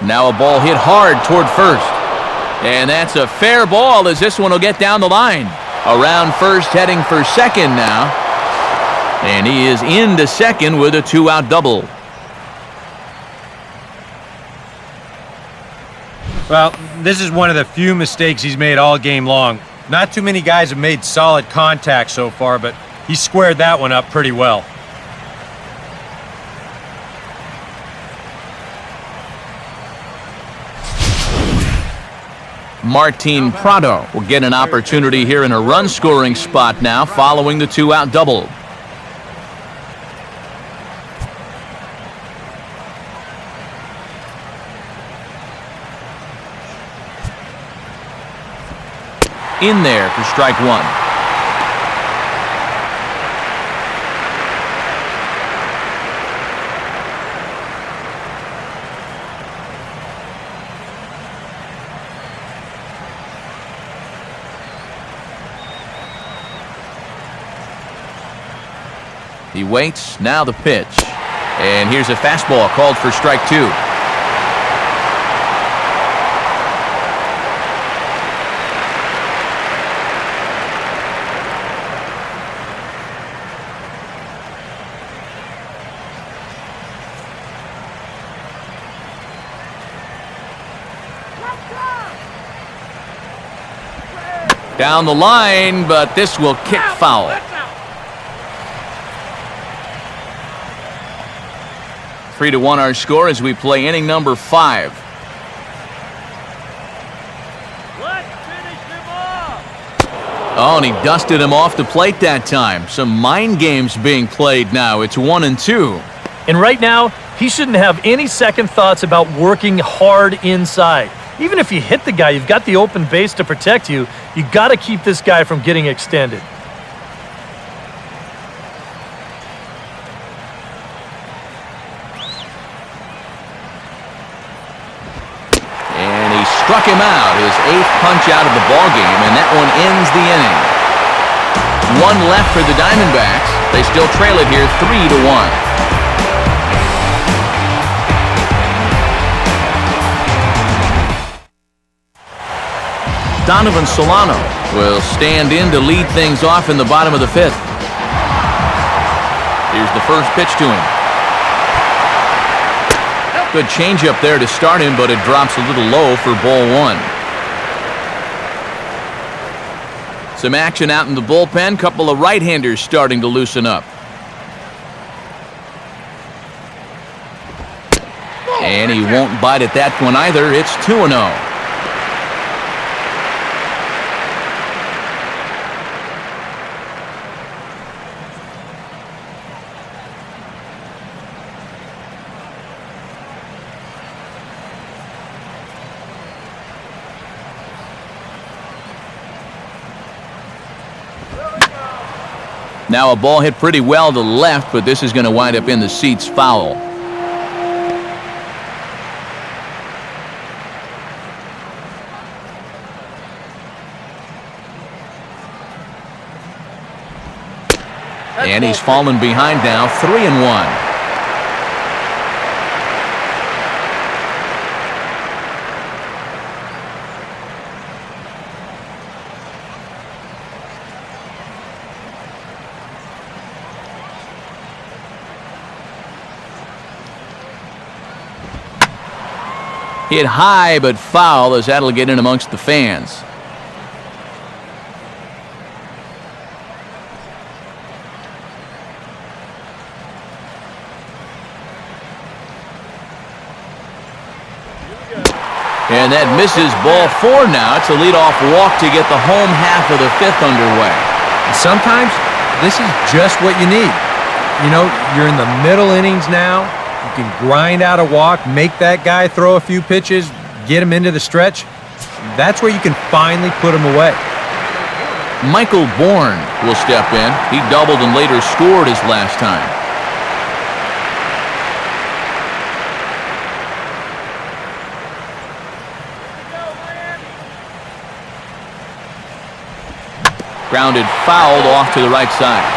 Now a ball hit hard toward first. And that's a fair ball as this one will get down the line. Around first, heading for second now. And he is into second with a 2-out double. Well, this is one of the few mistakes he's made all game long. Not too many guys have made solid contact so far, but he squared that one up pretty well. Martin Prado will get an opportunity here in a run-scoring spot now following the 2-out double. In there for strike one. He waits, now the pitch. And here's a fastball called for strike two. Down the line, but this will kick foul. 3-1 our score as we play inning number 5. Let's finish him off. Oh, and he dusted him off the plate that time. Some mind games being played now. It's 1-2. And right now, he shouldn't have any second thoughts about working hard inside. Even if you hit the guy, you've got the open base to protect you. You got to keep this guy from getting extended. And he struck him out, his 8th punch out of the ballgame, and that one ends the inning. One left for the Diamondbacks. They still trail it here 3-1. Donovan Solano will stand in to lead things off in the bottom of the 5th. Here's the first pitch to him. Good changeup there to start him, but it drops a little low for ball one. Some action out in the bullpen. Couple of right-handers starting to loosen up. And he won't bite at that one either. It's 2-0. Now a ball hit pretty well to left, but this is going to wind up in the seats foul. And he's fallen behind now, 3-1. Hit high but foul as that'll get in amongst the fans. And that misses ball 4 now. It's a leadoff walk to get the home half of the 5th underway. And sometimes this is just what you need. You know, you're in the middle innings now. You can grind out a walk, make that guy throw a few pitches, get him into the stretch. That's where you can finally put him away. Michael Bourne will step in. He doubled and later scored his last time. Grounded fouled off to the right side.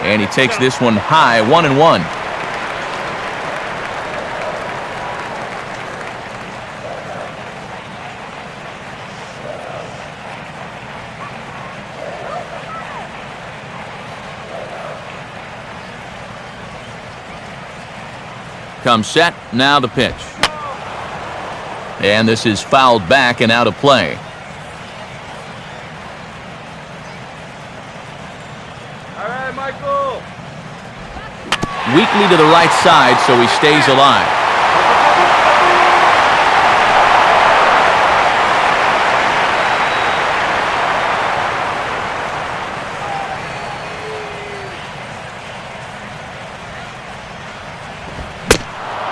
And he takes this one high, 1-1. Comes set, now the pitch. And this is fouled back and out of play. All right, Michael. Weakly to the right side, so he stays alive.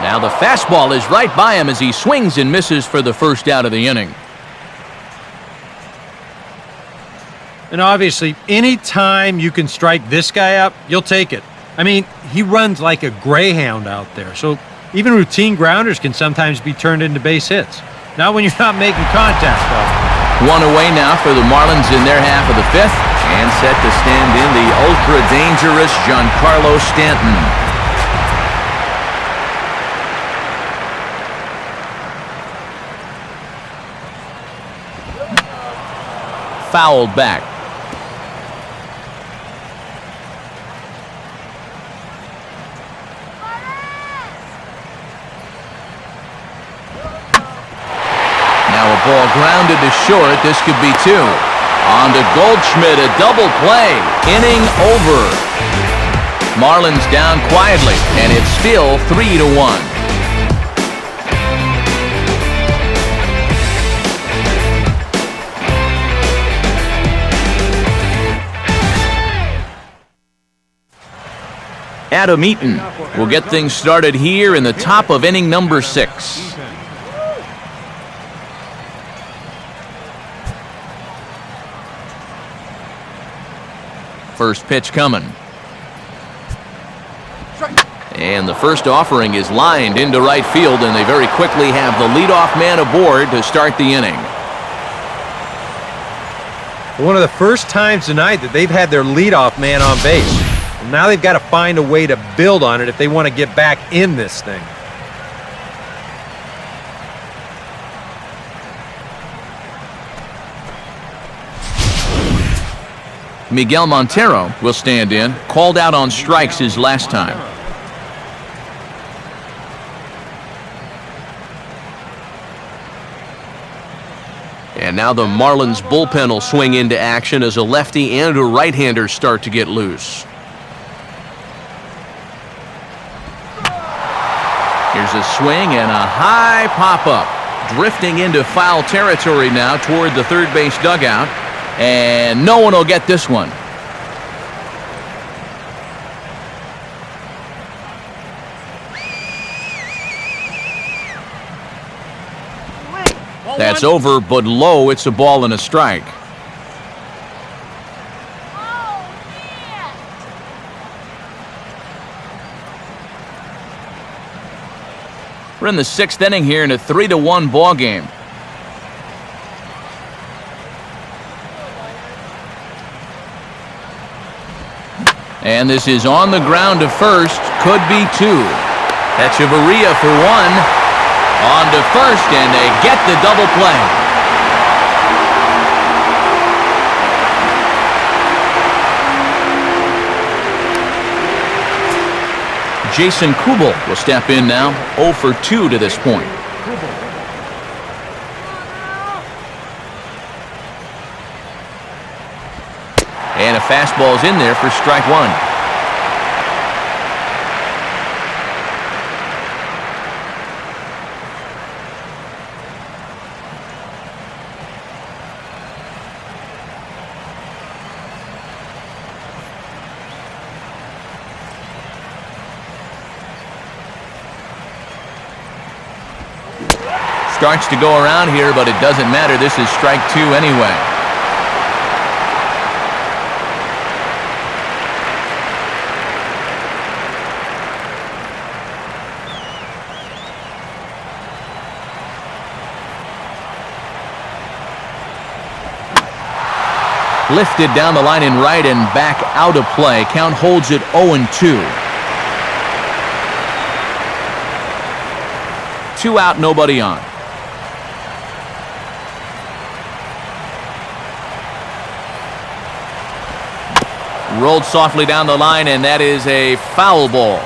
Now the fastball is right by him as he swings and misses for the first out of the inning. And obviously, any time you can strike this guy out, you'll take it. I mean, he runs like a greyhound out there, so even routine grounders can sometimes be turned into base hits. Not when you're not making contact, though. One away now for the Marlins in their half of the 5th, and set to stand in the ultra-dangerous Giancarlo Stanton. Fouled back. Now a ball grounded to short. This could be 2. On to Goldschmidt, a double play. Inning over. Marlins down quietly, and it's still 3-1. Adam Eaton will get things started here in the top of inning number 6. First pitch coming. And the first offering is lined into right field, and they very quickly have the leadoff man aboard to start the inning. One of the first times tonight that they've had their leadoff man on base. Now they've got to find a way to build on it if they want to get back in this thing. Miguel Montero will stand in, called out on strikes his last time. And now the Marlins bullpen will swing into action as a lefty and a right-hander start to get loose. Here's a swing and a high pop-up. Drifting into foul territory now toward the third base dugout. And no one will get this one. That's over, but low. It's a ball and a strike. We're in the 6th inning here in a 3-1 ball game. And this is on the ground to first. Could be 2. Echeverria for 1. On to first, and they get the double play. Jason Kubel will step in now, 0 for 2 to this point. fastball's in there for strike one. Starts to go around here, but it doesn't matter. This is strike two anyway. Lifted down the line in right and back out of play. Count holds it 0-2. 2 out, nobody on. Rolled softly down the line, and that is a foul ball.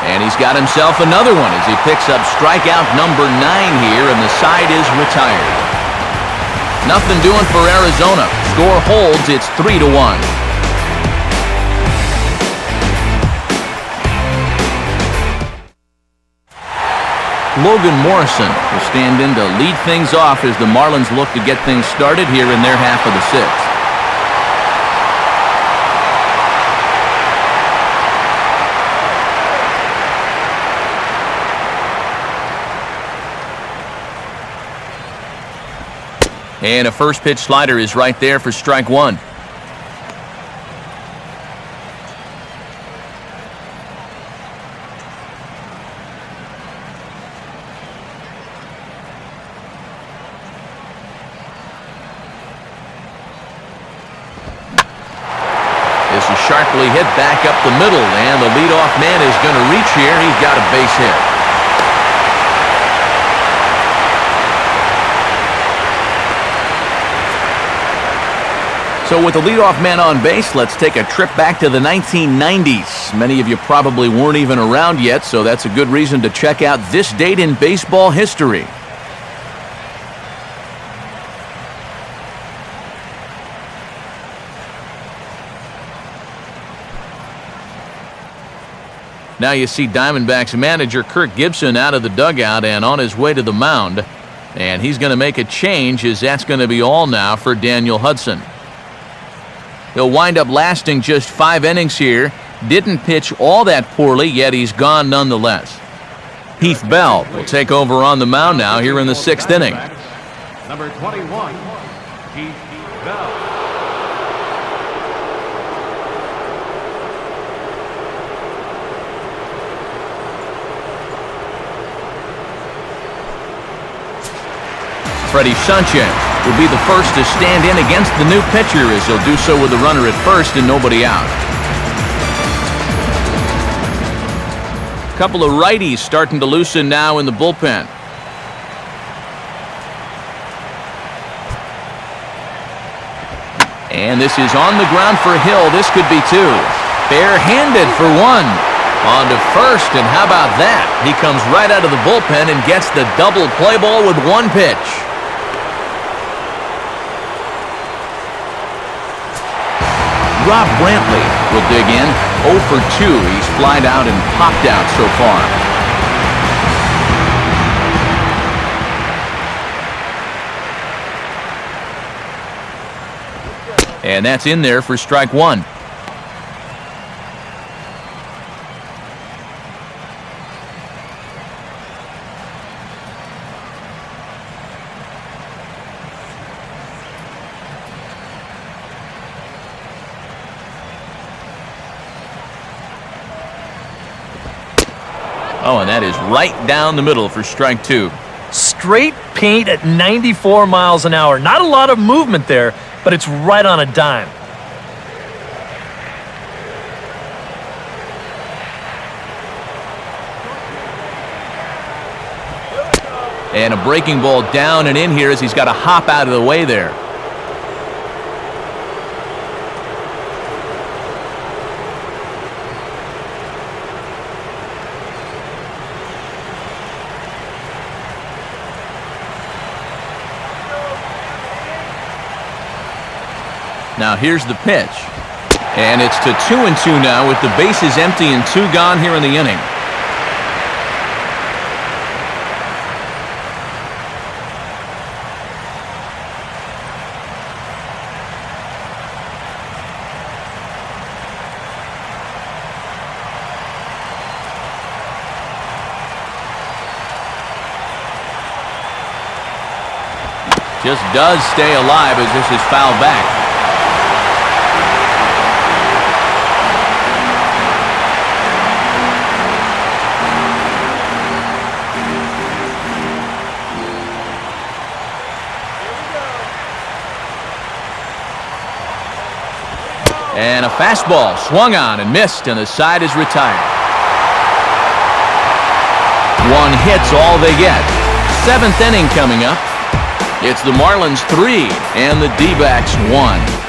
And he's got himself another one as he picks up strikeout number 9 here, and the side is retired. Nothing doing for Arizona. Score holds, it's 3-1. Logan Morrison will stand in to lead things off as the Marlins look to get things started here in their half of the sixth. And a first pitch slider is right there for strike one. This is sharply hit back up the middle, and the leadoff man is going to reach here. He's got a base hit. So with the leadoff man on base, let's take a trip back to the 1990s. Many of you probably weren't even around yet, so that's a good reason to check out this date in baseball history. Now you see Diamondbacks manager Kirk Gibson out of the dugout and on his way to the mound. And he's going to make a change, as that's going to be all now for Daniel Hudson. He'll wind up lasting just 5 innings here. Didn't pitch all that poorly, yet he's gone nonetheless. Heath Bell will take over on the mound now here in the 6th inning. Number 21, Heath Bell. Freddie Sanchez will be the first to stand in against the new pitcher, as he'll do so with a runner at first and nobody out. A couple of righties starting to loosen now in the bullpen. And this is on the ground for Hill. This could be 2. Bare-handed for 1. On to first, and how about that? He comes right out of the bullpen and gets the double play ball with 1 pitch. Rob Brantley will dig in. 0 for 2. He's flied out and popped out so far. And that's in there for strike 1. Oh, and that is right down the middle for strike 2. Straight paint at 94 miles an hour. Not a lot of movement there, but it's right on a dime. And a breaking ball down and in here as he's got to hop out of the way there. Now here's the pitch. And it's to 2-2 now with the bases empty and 2 gone here in the inning. Just does stay alive as this is fouled back. And a fastball swung on and missed, and the side is retired. 1 hit's all they get. 7th inning coming up. It's the Marlins 3 and the D-backs 1.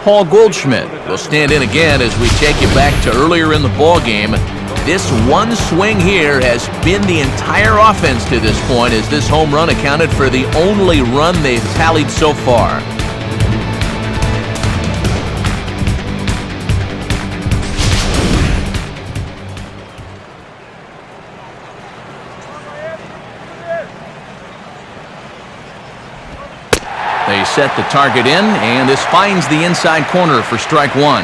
Paul Goldschmidt will stand in again as we take you back to earlier in the ball game. This one swing here has been the entire offense to this point, as this home run accounted for the only run they've tallied so far. They set the target in, and this finds the inside corner for strike 1.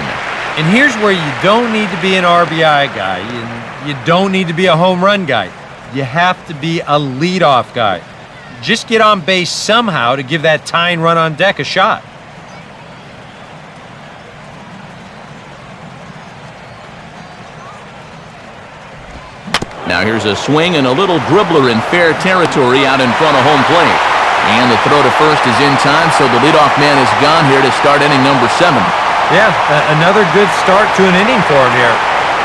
And here's where you don't need to be an RBI guy, and you don't need to be a home run guy. You have to be a leadoff guy. Just get on base somehow to give that tying run on deck a shot. Now here's a swing and a little dribbler in fair territory out in front of home plate. And the throw to first is in time, so the leadoff man is gone here to start inning number 7. Yeah, another good start to an inning for him here.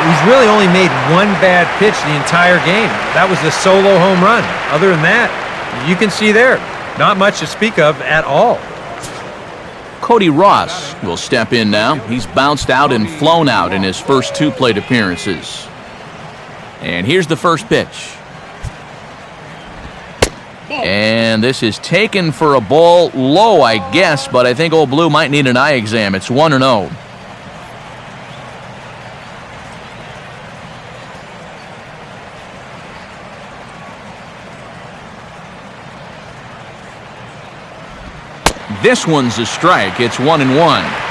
He's really only made 1 bad pitch the entire game. That was the solo home run. Other than that, you can see there, not much to speak of at all. Cody Ross will step in now. He's bounced out and flown out in his first 2 plate appearances. And here's the first pitch. And this is taken for a ball low, I guess, but I think Old Blue might need an eye exam. It's 1-0. This one's a strike. It's 1-1.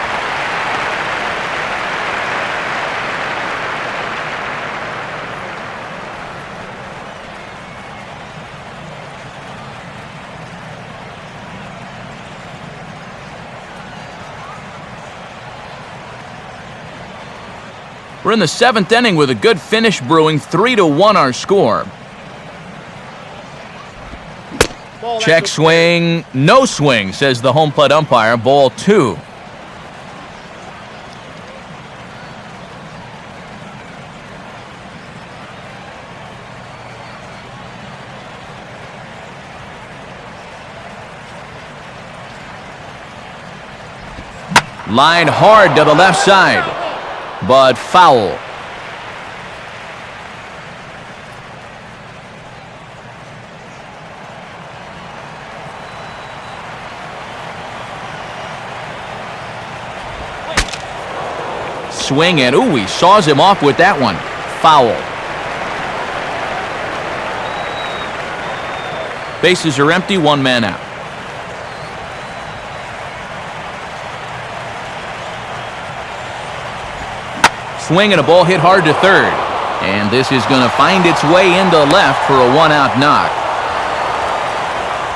We're in the 7th inning with a good finish brewing. 3-1 our score. Check swing, no swing, says the home plate umpire. Ball 2. Line hard to the left side, but foul. Swing, and ooh, he saws him off with that one. Foul. Bases are empty, 1 man out. Swing and a ball hit hard to third. And this is going to find its way into left for a 1-out knock.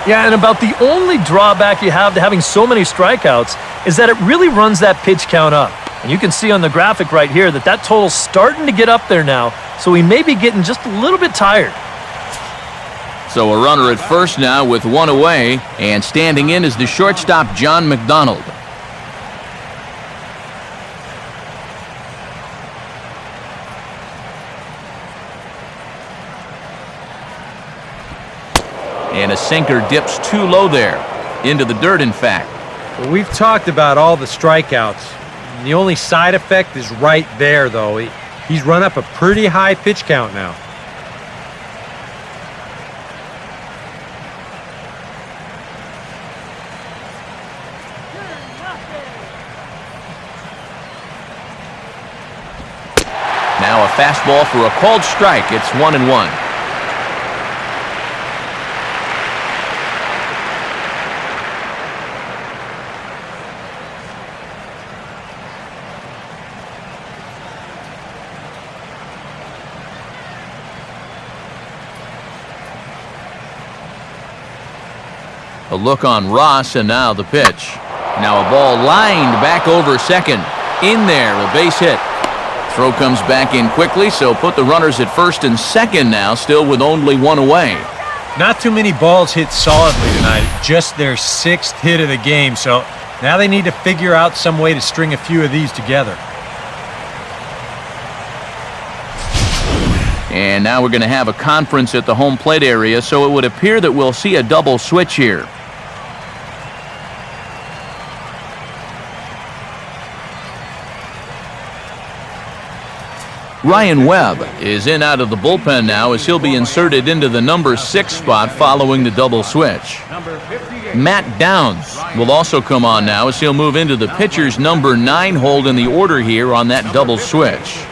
Yeah, and about the only drawback you have to having so many strikeouts is that it really runs that pitch count up. And you can see on the graphic right here that that total's starting to get up there now, so he may be getting just a little bit tired. So a runner at first now with 1 away, and standing in is the shortstop, John McDonald. And a sinker dips too low there. Into the dirt, in fact. Well, we've talked about all the strikeouts. The only side effect is right there, though. He's run up a pretty high pitch count now. Now a fastball for a called strike. It's 1-1. A look on Ross, and now the pitch. Now a ball lined back over second. In there, a base hit. Throw comes back in quickly, so put the runners at first and second now, still with only one away. Not too many balls hit solidly tonight, just their 6th hit of the game, so now they need to figure out some way to string a few of these together. And now we're going to have a conference at the home plate area, so it would appear that we'll see a double switch here. Ryan Webb is in out of the bullpen now as he'll be inserted into the number 6 spot following the double switch. Matt Downs will also come on now as he'll move into the pitcher's number 9 hold in the order here on that double switch.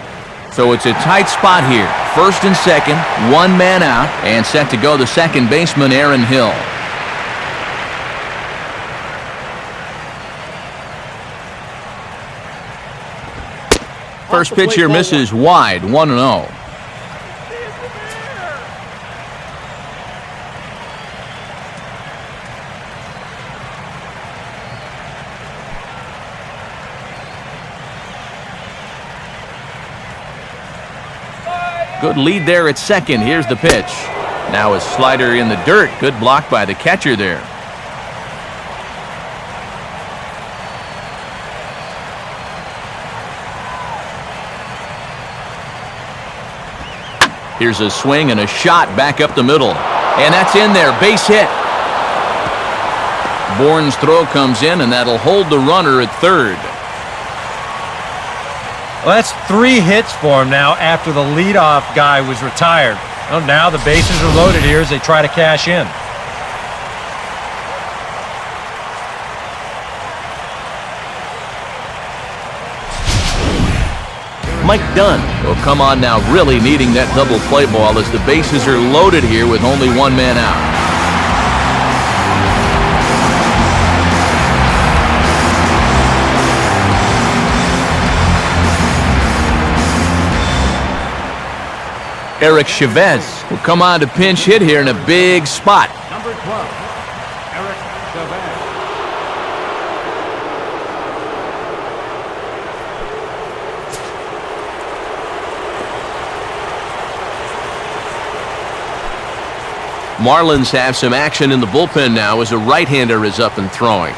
So it's a tight spot here. First and second, one man out, and set to go the second baseman, Aaron Hill. First pitch here misses wide, 1-0. Good lead there at second. Here's the pitch. Now a slider in the dirt. Good block by the catcher there. Here's a swing and a shot back up the middle. And that's in there. Base hit. Bourne's throw comes in, and that'll hold the runner at third. Well, that's 3 hits for him now after the leadoff guy was retired. Well, now the bases are loaded here as they try to cash in. Mike Dunn will come on now, really needing that double play ball as the bases are loaded here with only one man out. Eric Chavez will come on to pinch hit here in a big spot. Number 12, Eric Chavez. Marlins have some action in the bullpen now as a right-hander is up and throwing.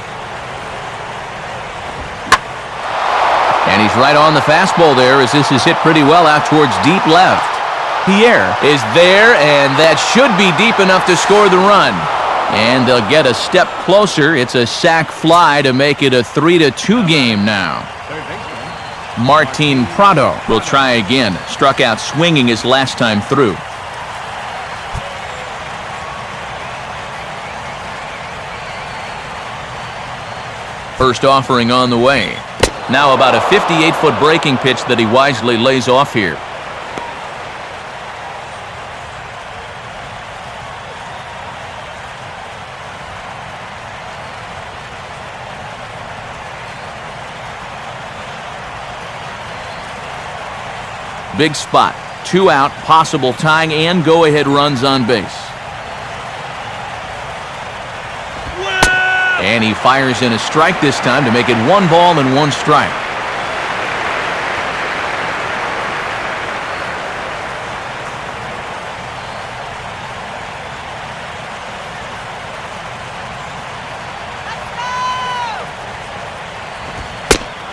And he's right on the fastball there as this is hit pretty well out towards deep left. Pierre is there, and that should be deep enough to score the run. And they'll get a step closer. It's a sac fly to make it a 3-2 game now. Martin Prado will try again. Struck out swinging his last time through. First offering on the way. Now about a 58-foot breaking pitch that he wisely lays off here. Big spot. 2 out, possible tying and go-ahead runs on base. And he fires in a strike this time to make it 1 ball and 1 strike.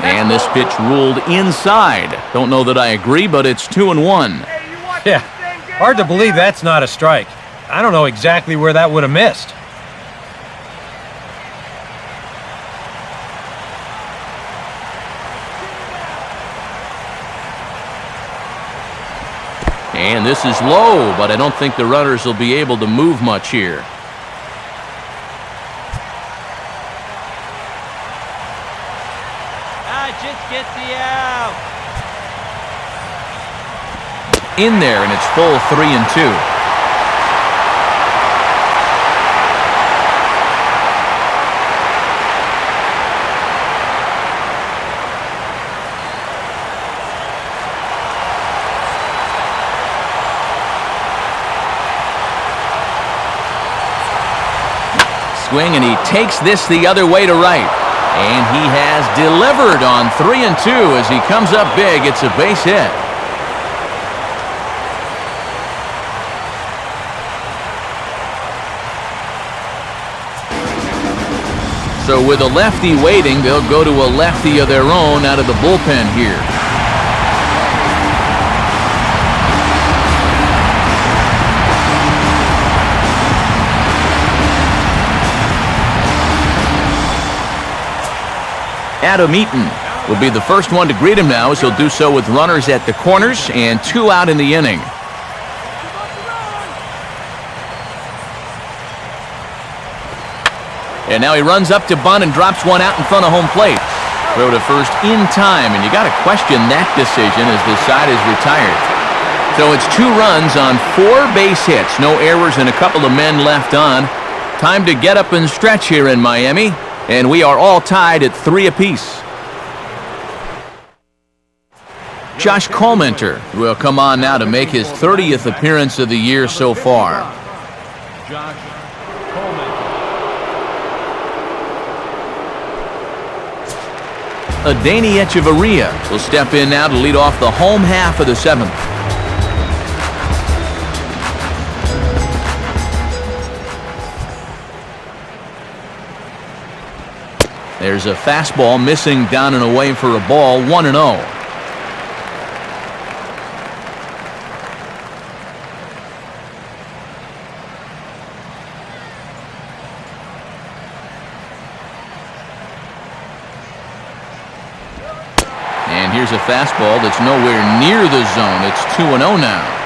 And this pitch ruled inside. Don't know that I agree, but it's 2-1. Yeah, hard to believe that's not a strike. I don't know exactly where that would have missed. And this is low, but I don't think the runners will be able to move much here. Just get the out. In there, and it's full 3-2. Swing, and he takes this the other way to right. And he has delivered on 3-2 as he comes up big. It's a base hit. So with a lefty waiting, they'll go to a lefty of their own out of the bullpen here. Adam Eaton will be the first one to greet him now, as he'll do so with runners at the corners and 2 out in the inning. And now he runs up to bunt and drops one out in front of home plate. Throw to first in time, and you got to question that decision as the side is retired. So it's 2 runs on 4 base hits, no errors, and a couple of men left on. Time to get up and stretch here in Miami. And we are all tied at 3 apiece. Josh Colmenter will come on now to make his 30th appearance of the year so far. Josh Coleman. Adeiny Echeverria will step in now to lead off the home half of the 7th. There's a fastball missing down and away for a ball, 1-0. And here's a fastball that's nowhere near the zone. It's 2-0 now.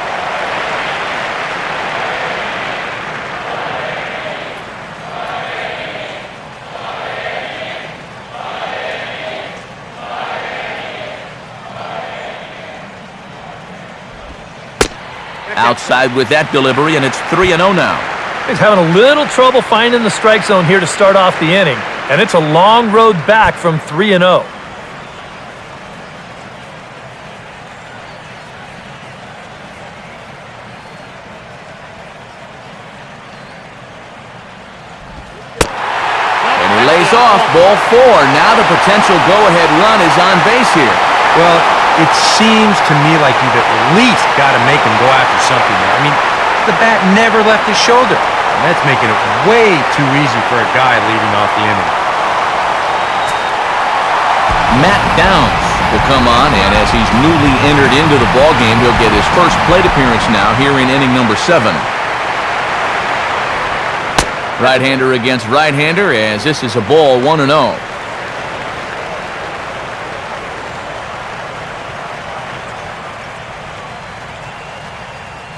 Outside with that delivery, and it's 3-0 now. He's having a little trouble finding the strike zone here to start off the inning, and it's a long road back from 3-0. And he lays off, ball 4. Now the potential go-ahead run is on base here. Well, it seems to me like you've at least got to make him go after something there. I mean, the bat never left his shoulder. And that's making it way too easy for a guy leading off the inning. Matt Downs will come on, and as he's newly entered into the ballgame, he'll get his first plate appearance now here in inning number 7. Right-hander against right-hander, as this is a ball, 1-0.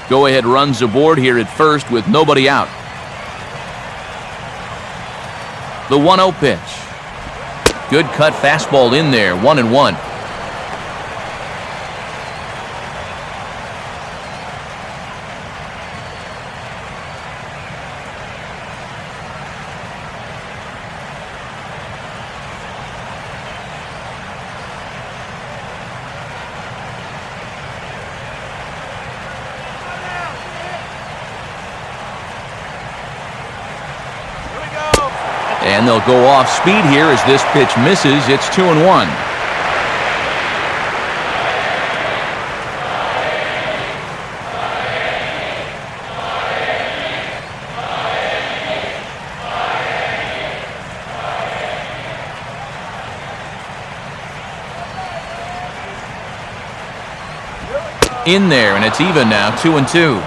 Go-ahead runs aboard here at first with nobody out. The 1-0 pitch. Good cut fastball in there, 1-1. And they'll go off speed here as this pitch misses. It's 2-1. In there, and it's even now, 2-2.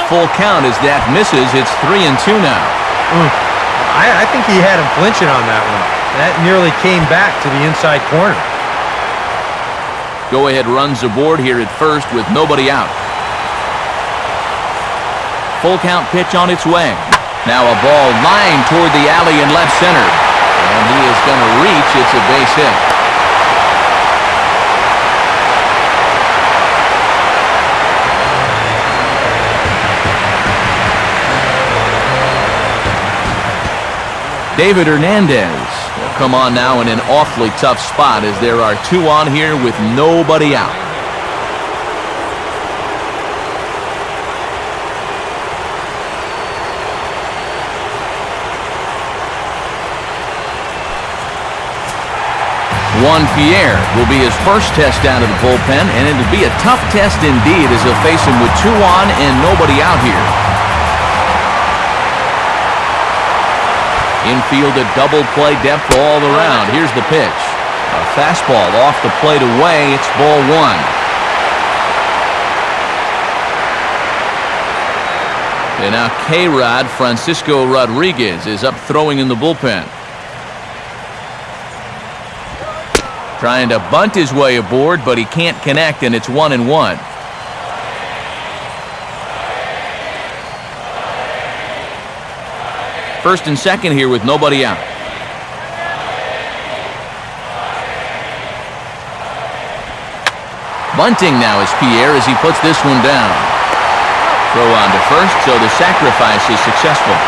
full count as that misses. It's 3-2 now. I think he had him flinching on that one. That nearly came back to the inside corner. Go ahead runs aboard here at first with nobody out. Full count pitch on its way. Now a ball lined toward the alley in left center. And he is going to reach. It's a base hit. David Hernandez will come on now in an awfully tough spot as there are two on here with nobody out. Juan Pierre will be his first test out of the bullpen, and it'll be a tough test indeed as he'll face him with two on and nobody out here. Infield a double play depth all around. Here's the pitch. A fastball off the plate away. It's ball one. And now K-Rod Francisco Rodriguez is up throwing in the bullpen. Trying to bunt his way aboard, but he can't connect, and it's 1-1. First and second here with nobody out. Bunting now is Pierre as he puts this one down. Throw on to first, so the sacrifice is successful.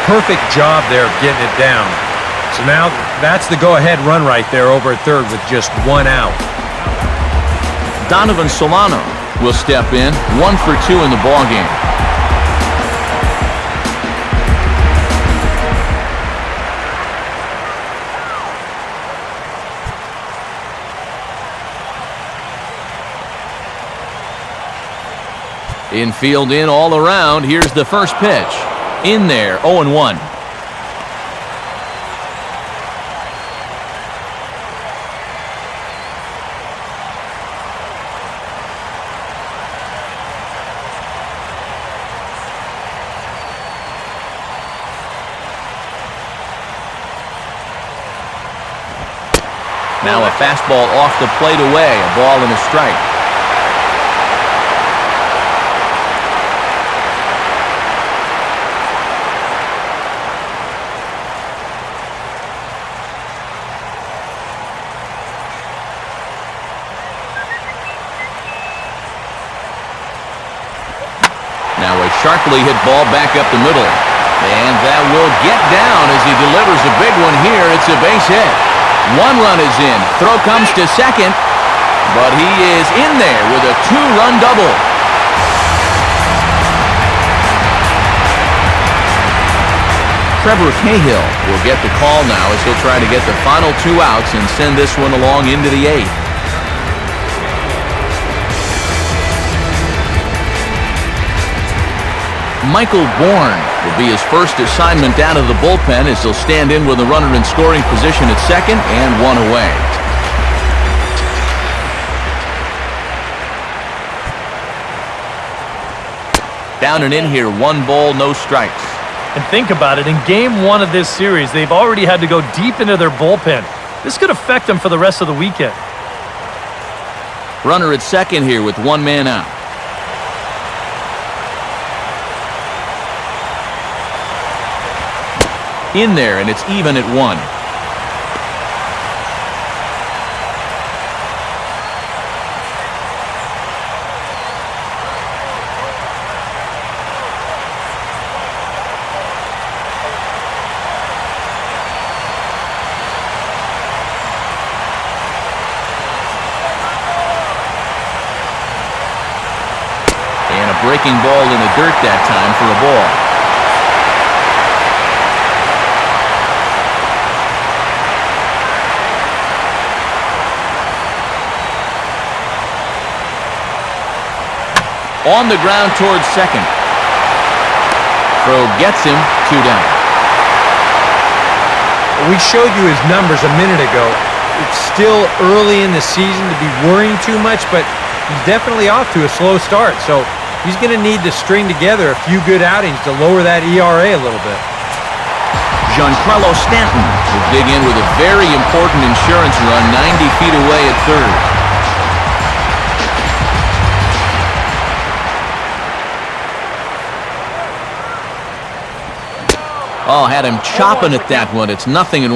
Perfect job there of getting it down. So now that's the go-ahead run right there over at third with just one out. Donovan Solano will step in, 1 for 2 in the ballgame. Infield in all around. Here's the first pitch. In there, 0-1. Now a fastball off the plate away, a ball and a strike. Now a sharply hit ball back up the middle. And that will get down as he delivers a big one here. It's a base hit. One run is in. Throw comes to second. But he is in there with a two-run double. Trevor Cahill will get the call now as he'll try to get the final two outs and send this one along into the eighth. Michael Bourne will be his first assignment out of the bullpen as he'll stand in with a runner in scoring position at second and one away. Down and in here, 1 ball, no strikes. And think about it, in game 1 of this series, they've already had to go deep into their bullpen. This could affect them for the rest of the weekend. Runner at second here with 1 man out. In there, and it's even at 1. And a breaking ball in the dirt that time for a ball. On the ground towards second. Throw gets him, 2 down. We showed you his numbers a minute ago. It's still early in the season to be worrying too much, but he's definitely off to a slow start, so he's going to need to string together a few good outings to lower that ERA a little bit. Giancarlo Stanton will dig in with a very important insurance run 90 feet away at third. Oh, had him chopping at that one. It's 0-1.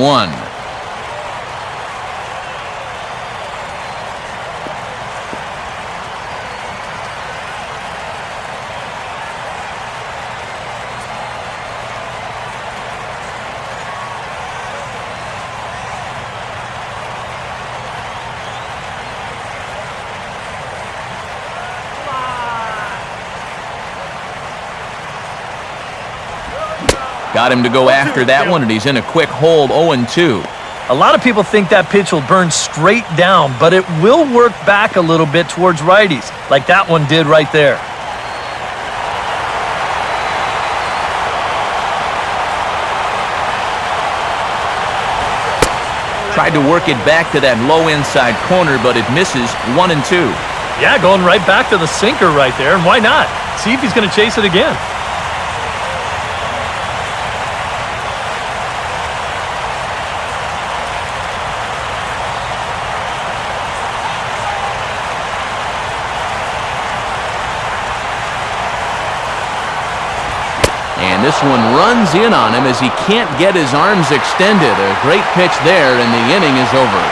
Got him to go after that one, and he's in a quick hold, 0-2. A lot of people think that pitch will burn straight down, but it will work back a little bit towards righties, like that one did right there. Tried to work it back to that low inside corner, but it misses, 1-2. Yeah, going right back to the sinker right there, and why not? See if he's going to chase it again. And this one runs in on him as he can't get his arms extended. A great pitch there, and the inning is over.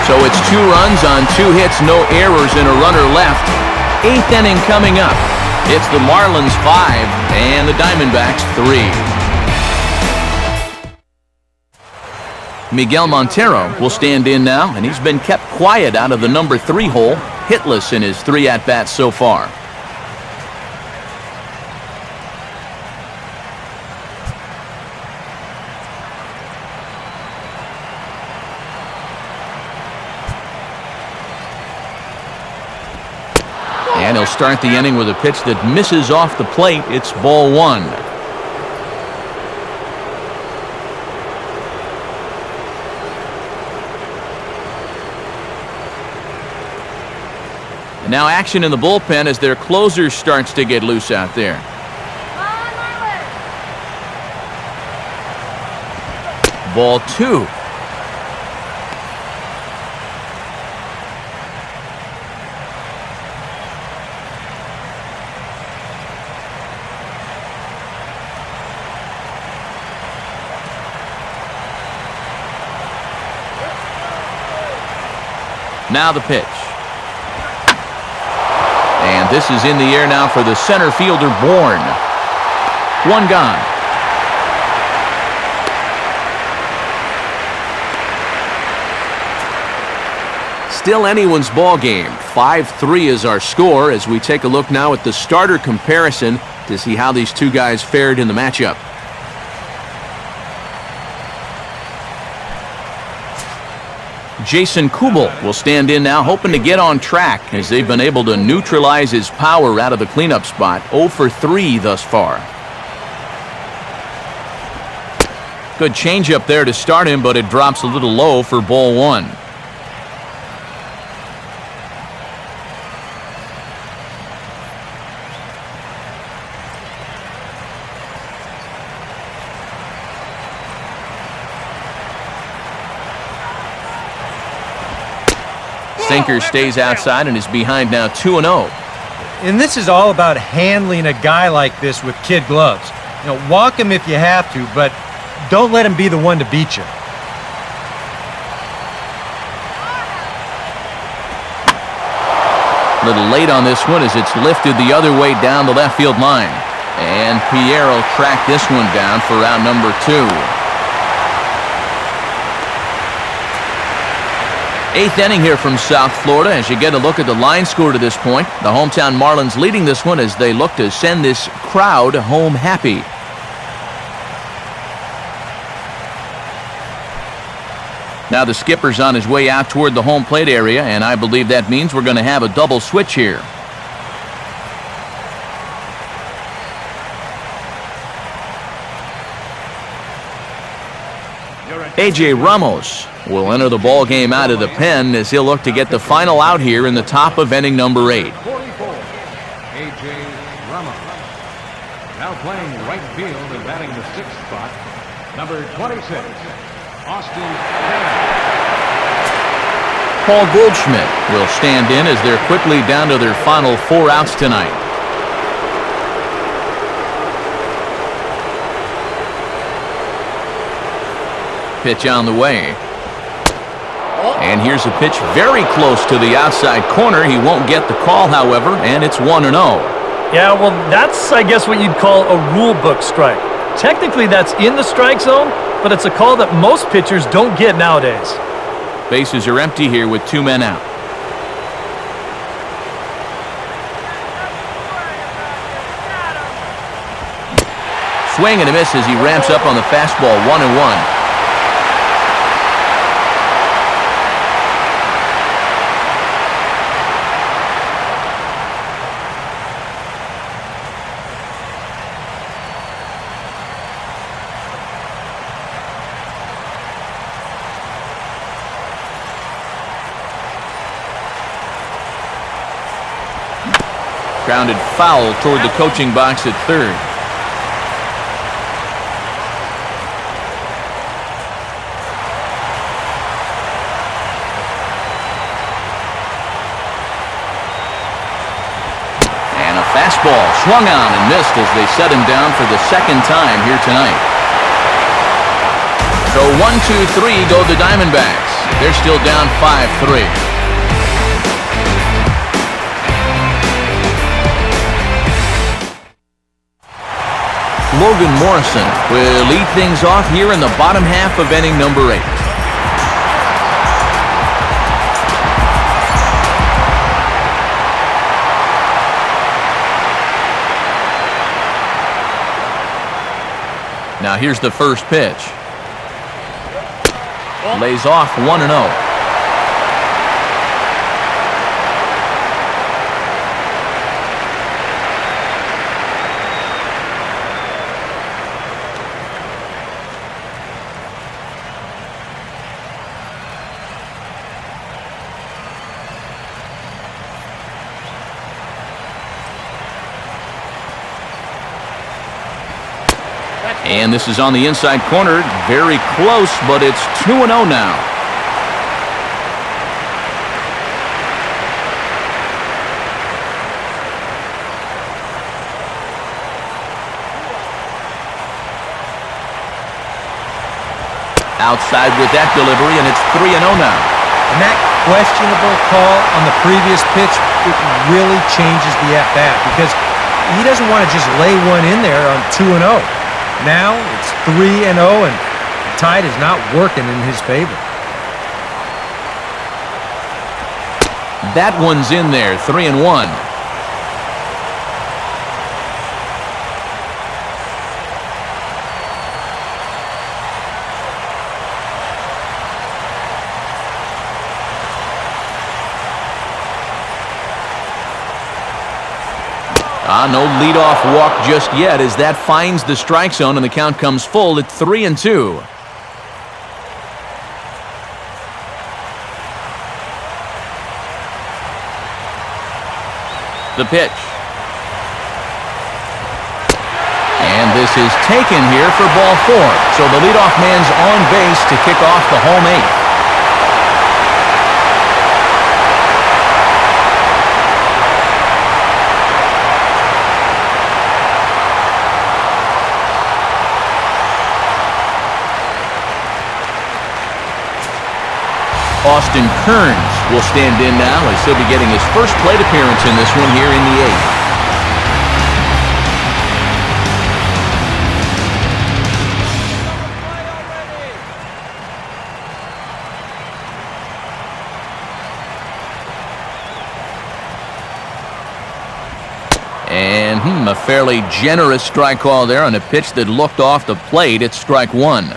So it's 2 runs on 2 hits, no errors, and a runner left. 8th inning coming up. It's the Marlins 5 and the Diamondbacks 3. Miguel Montero will stand in now, and he's been kept quiet out of the number 3 hole, hitless in his 3 at-bats so far. And he'll start the inning with a pitch that misses off the plate. It's ball 1. And now action in the bullpen as their closer starts to get loose out there. Ball 2. Now the pitch. And this is in the air now for the center fielder, Bourne. 1 gone. Still anyone's ball game. 5-3 is our score as we take a look now at the starter comparison to see how these two guys fared in the matchup. Jason Kubel will stand in now, hoping to get on track as they've been able to neutralize his power out of the cleanup spot. 0 for 3 thus far. Good changeup there to start him, but it drops a little low for ball 1. Sinker stays outside and is behind now 2-0. And this is all about handling a guy like this with kid gloves. You know, walk him if you have to, but don't let him be the one to beat you. A little late on this one as it's lifted the other way down the left field line. And Pierre will track this one down for round number 2. 8th inning here from South Florida as you get a look at the line score to this point. The hometown Marlins leading this one as they look to send this crowd home happy. Now the skipper's on his way out toward the home plate area, and I believe that means we're going to have a double switch here. A.J. Ramos will enter the ball game out of the pen as he'll look to get the final out here in the top of inning number 8. A.J. Ramos. Now playing right field and batting the 6th spot, number 26, Austin Taylor. Paul Goldschmidt will stand in as they're quickly down to their final 4 outs tonight. Pitch on the way. And here's a pitch very close to the outside corner. He won't get the call, however, and it's 1-0. Yeah, well, that's, I guess, what you'd call a rule book strike. Technically, that's in the strike zone, but it's a call that most pitchers don't get nowadays. Bases are empty here with 2 men out. Swing and a miss as he ramps up on the fastball. 1-1. Grounded foul toward the coaching box at third. And a fastball swung on and missed as they set him down for the 2nd time here tonight. So 1-2-3 go the Diamondbacks. They're still down 5-3. Logan Morrison will lead things off here in the bottom half of inning number 8. Now here's the first pitch. Lays off 1-0. And this is on the inside corner. Very close, but it's 2-0 now. Outside with that delivery, and it's 3-0 now. And that questionable call on the previous pitch, it really changes the at-bat because he doesn't want to just lay one in there on 2-0. Now it's 3-0, and the tide is not working in his favor. That one's in there, 3-1. No leadoff walk just yet as that finds the strike zone and the count comes full at 3-2. The pitch. And this is taken here for ball 4. So the leadoff man's on base to kick off the home 8th. Austin Kearns will stand in now as he'll be getting his first plate appearance in this one here in the 8th. And a fairly generous strike call there on a pitch that looked off the plate. It's strike 1.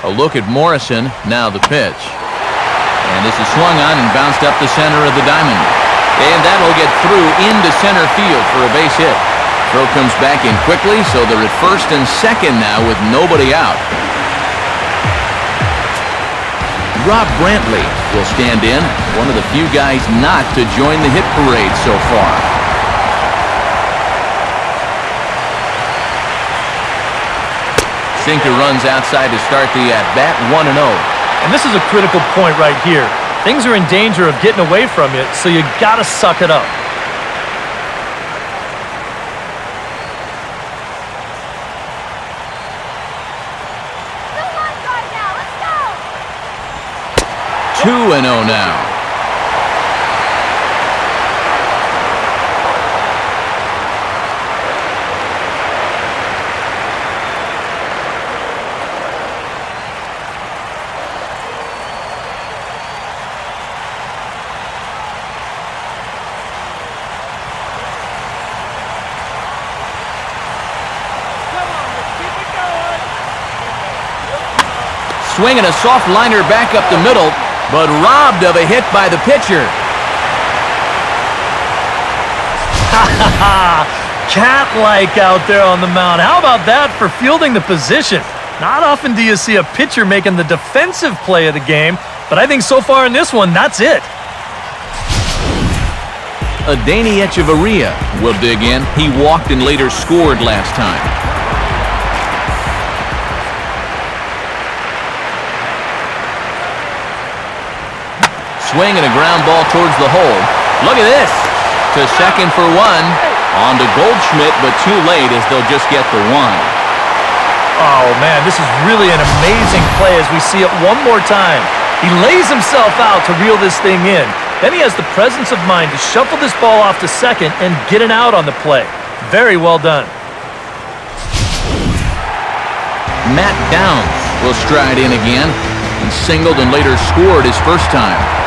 A look at Morrison, now the pitch. And this is swung on and bounced up the center of the diamond. And that'll get through into center field for a base hit. Throw comes back in quickly, so they're at first and second now with nobody out. Rob Brantley will stand in, one of the few guys not to join the hit parade so far. Sinker runs outside to start the at-bat, 1-0. And this is a critical point right here. Things are in danger of getting away from you, so you gotta suck it up. Let's go! 2-0 now. Swinging a soft liner back up the middle, but robbed of a hit by the pitcher. Cat-like out there on the mound. How about that for fielding the position? Not often do you see a pitcher making the defensive play of the game, but I think so far in this one, that's it. Adeiny Echeverria will dig in. He walked and later scored last time. Swing and a ground ball towards the hole. Look at this. To second for one. On to Goldschmidt, but too late as they'll just get the one. Oh, man, this is really an amazing play as we see it one more time. He lays himself out to reel this thing in. Then he has the presence of mind to shuffle this ball off to second and get an out on the play. Very well done. Matt Downs will stride in again. He singled and later scored his first time.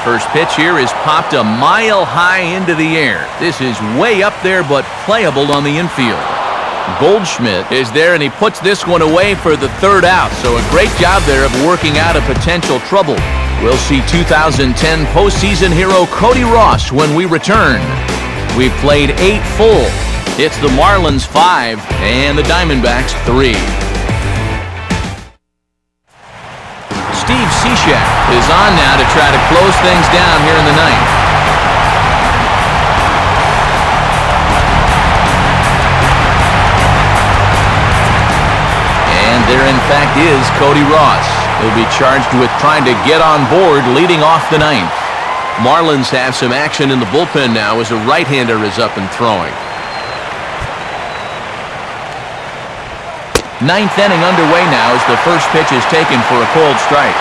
First pitch here is popped a mile high into the air. This is way up there, but playable on the infield. Goldschmidt is there, and he puts this one away for the third out. So a great job there of working out a potential trouble. We'll see 2010 postseason hero Cody Ross when we return. We've played 8 full. It's the Marlins 5 and the Diamondbacks 3. Steve Cishek is on now to try to close things down here in the ninth. And there, in fact, is Cody Ross. He'll be charged with trying to get on board leading off the ninth. Marlins have some action in the bullpen now as a right-hander is up and throwing. Ninth inning underway now as the first pitch is taken for a cold strike.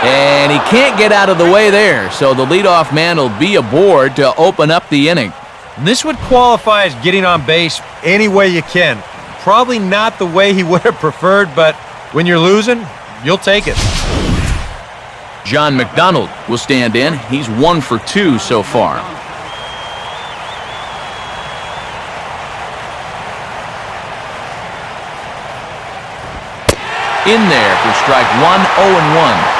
And he can't get out of the way there, so the leadoff man will be aboard to open up the inning. This would qualify as getting on base any way you can. Probably not the way he would have preferred, but when you're losing, you'll take it. John McDonald will stand in. He's 1 for 2 so far. In there for strike 1, 0-1.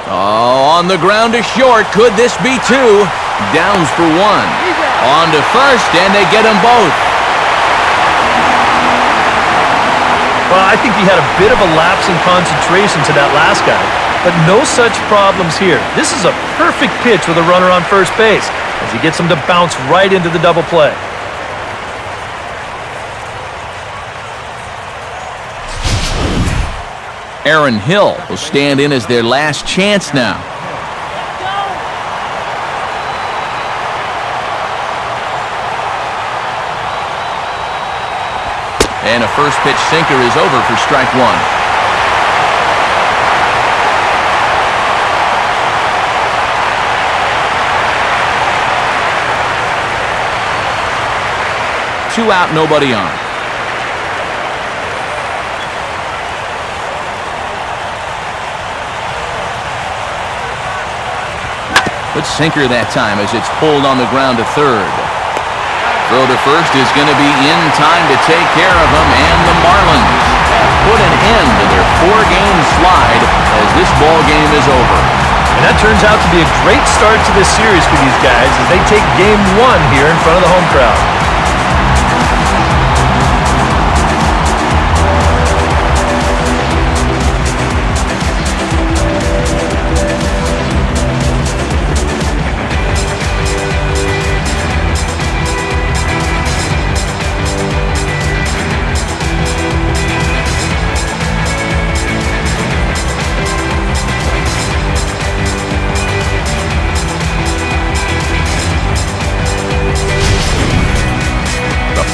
On the ground to short. Could this be 2? Downs for 1. On to first, and they get them both. Well, I think he had a bit of a lapse in concentration to that last guy. but no such problems here. This is a perfect pitch with a runner on first base as he gets him to bounce right into the double play. Aaron Hill will stand in as their last chance now. And a first pitch sinker is over for strike one. Two out, nobody on. Good sinker that time as it's pulled on the ground to third. Throw to first is going to be in time to take care of them, and the Marlins have put an end to their four-game slide as this ball game is over. And that turns out to be a great start to this series for these guys as they take game one here in front of the home crowd.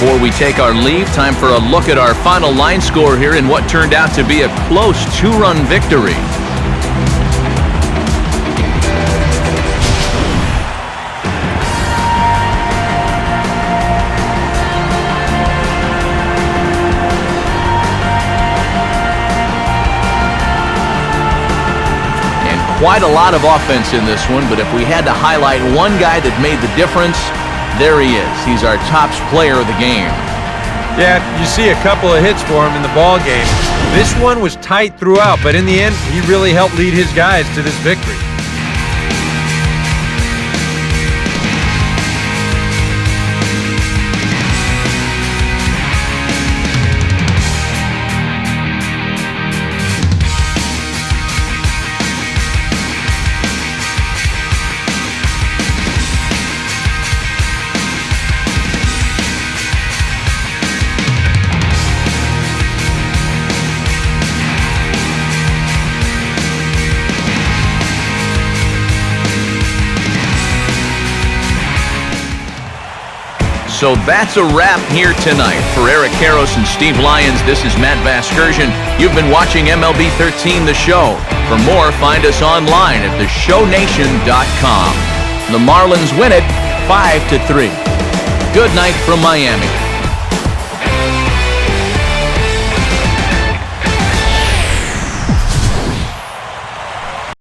Before we take our leave, time for a look at our final line score here in what turned out to be a close two-run victory. And quite a lot of offense in this one, but if we had to highlight one guy that made the difference, there he is. He's our top player of the game. Yeah, you see a couple of hits for him in the ball game. This one was tight throughout, but in the end, he really helped lead his guys to this victory. So that's a wrap here tonight. For Eric Karros and Steve Lyons, this is Matt Vasgersian. You've been watching MLB 13 The Show. For more, find us online at theshownation.com. The Marlins win it 5-3. Good night from Miami.